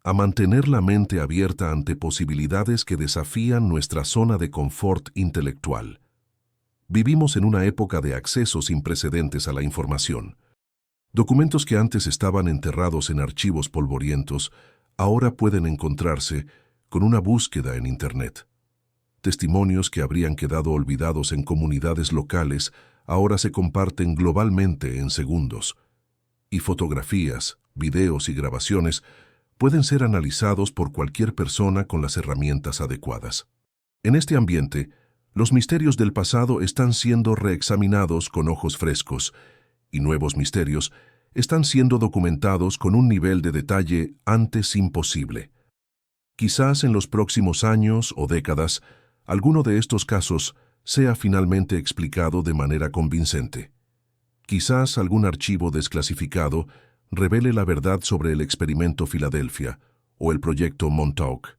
a mantener la mente abierta ante posibilidades que desafían nuestra zona de confort intelectual. Vivimos en una época de acceso sin precedentes a la información. Documentos que antes estaban enterrados en archivos polvorientos, ahora pueden encontrarse con una búsqueda en Internet. Testimonios que habrían quedado olvidados en comunidades locales ahora se comparten globalmente en segundos. Y fotografías, videos y grabaciones pueden ser analizados por cualquier persona con las herramientas adecuadas. En este ambiente, los misterios del pasado están siendo reexaminados con ojos frescos, y nuevos misterios están siendo documentados con un nivel de detalle antes imposible. Quizás en los próximos años o décadas, alguno de estos casos sea finalmente explicado de manera convincente. Quizás algún archivo desclasificado revele la verdad sobre el experimento Filadelfia o el proyecto Montauk.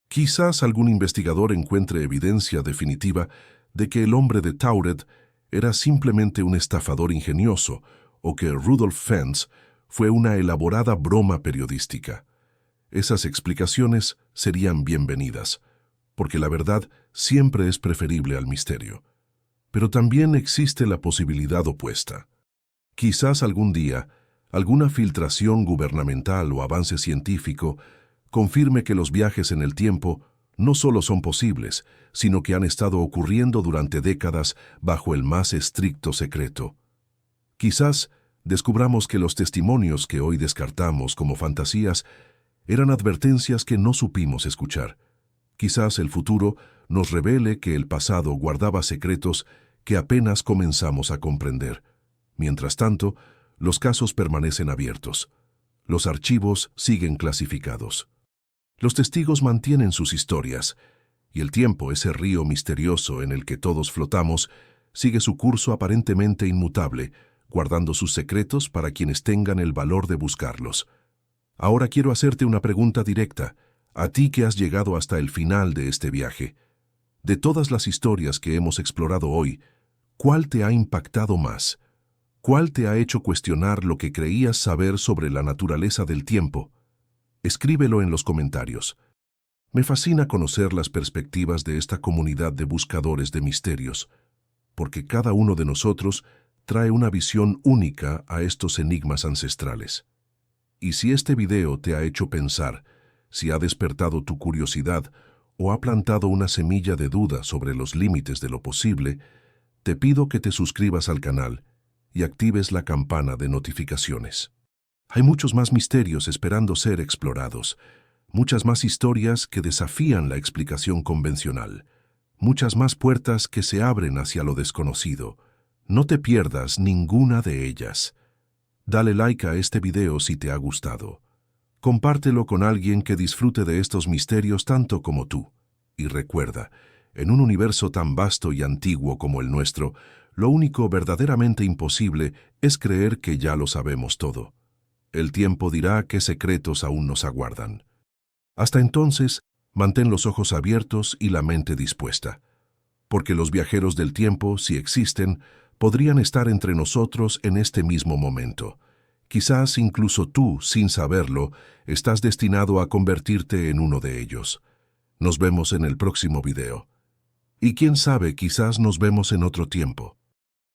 Quizás algún investigador encuentre evidencia definitiva de que el hombre de Tauret era simplemente un estafador ingenioso o que Rudolf Fentz fue una elaborada broma periodística. Esas explicaciones serían bienvenidas, porque la verdad siempre es preferible al misterio. Pero también existe la posibilidad opuesta. Quizás algún día, alguna filtración gubernamental o avance científico confirme que los viajes en el tiempo no solo son posibles, sino que han estado ocurriendo durante décadas bajo el más estricto secreto. Quizás descubramos que los testimonios que hoy descartamos como fantasías eran advertencias que no supimos escuchar. Quizás el futuro nos revele que el pasado guardaba secretos que apenas comenzamos a comprender. Mientras tanto, los casos permanecen abiertos. Los archivos siguen clasificados. Los testigos mantienen sus historias, y el tiempo, ese río misterioso en el que todos flotamos, sigue su curso aparentemente inmutable, guardando sus secretos para quienes tengan el valor de buscarlos. Ahora quiero hacerte una pregunta directa, a ti que has llegado hasta el final de este viaje. De todas las historias que hemos explorado hoy, ¿cuál te ha impactado más? ¿Cuál te ha hecho cuestionar lo que creías saber sobre la naturaleza del tiempo? Escríbelo en los comentarios. Me fascina conocer las perspectivas de esta comunidad de buscadores de misterios, porque cada uno de nosotros trae una visión única a estos enigmas ancestrales. Y si este video te ha hecho pensar, si ha despertado tu curiosidad o ha plantado una semilla de duda sobre los límites de lo posible, te pido que te suscribas al canal y actives la campana de notificaciones. Hay muchos más misterios esperando ser explorados, muchas más historias que desafían la explicación convencional, muchas más puertas que se abren hacia lo desconocido. No te pierdas ninguna de ellas. Dale like a este video si te ha gustado. Compártelo con alguien que disfrute de estos misterios tanto como tú. Y recuerda, en un universo tan vasto y antiguo como el nuestro, lo único verdaderamente imposible es creer que ya lo sabemos todo. El tiempo dirá qué secretos aún nos aguardan. Hasta entonces, mantén los ojos abiertos y la mente dispuesta. Porque los viajeros del tiempo, si existen, podrían estar entre nosotros en este mismo momento. Quizás incluso tú, sin saberlo, estás destinado a convertirte en uno de ellos. Nos vemos en el próximo video. Y quién sabe, quizás nos vemos en otro tiempo.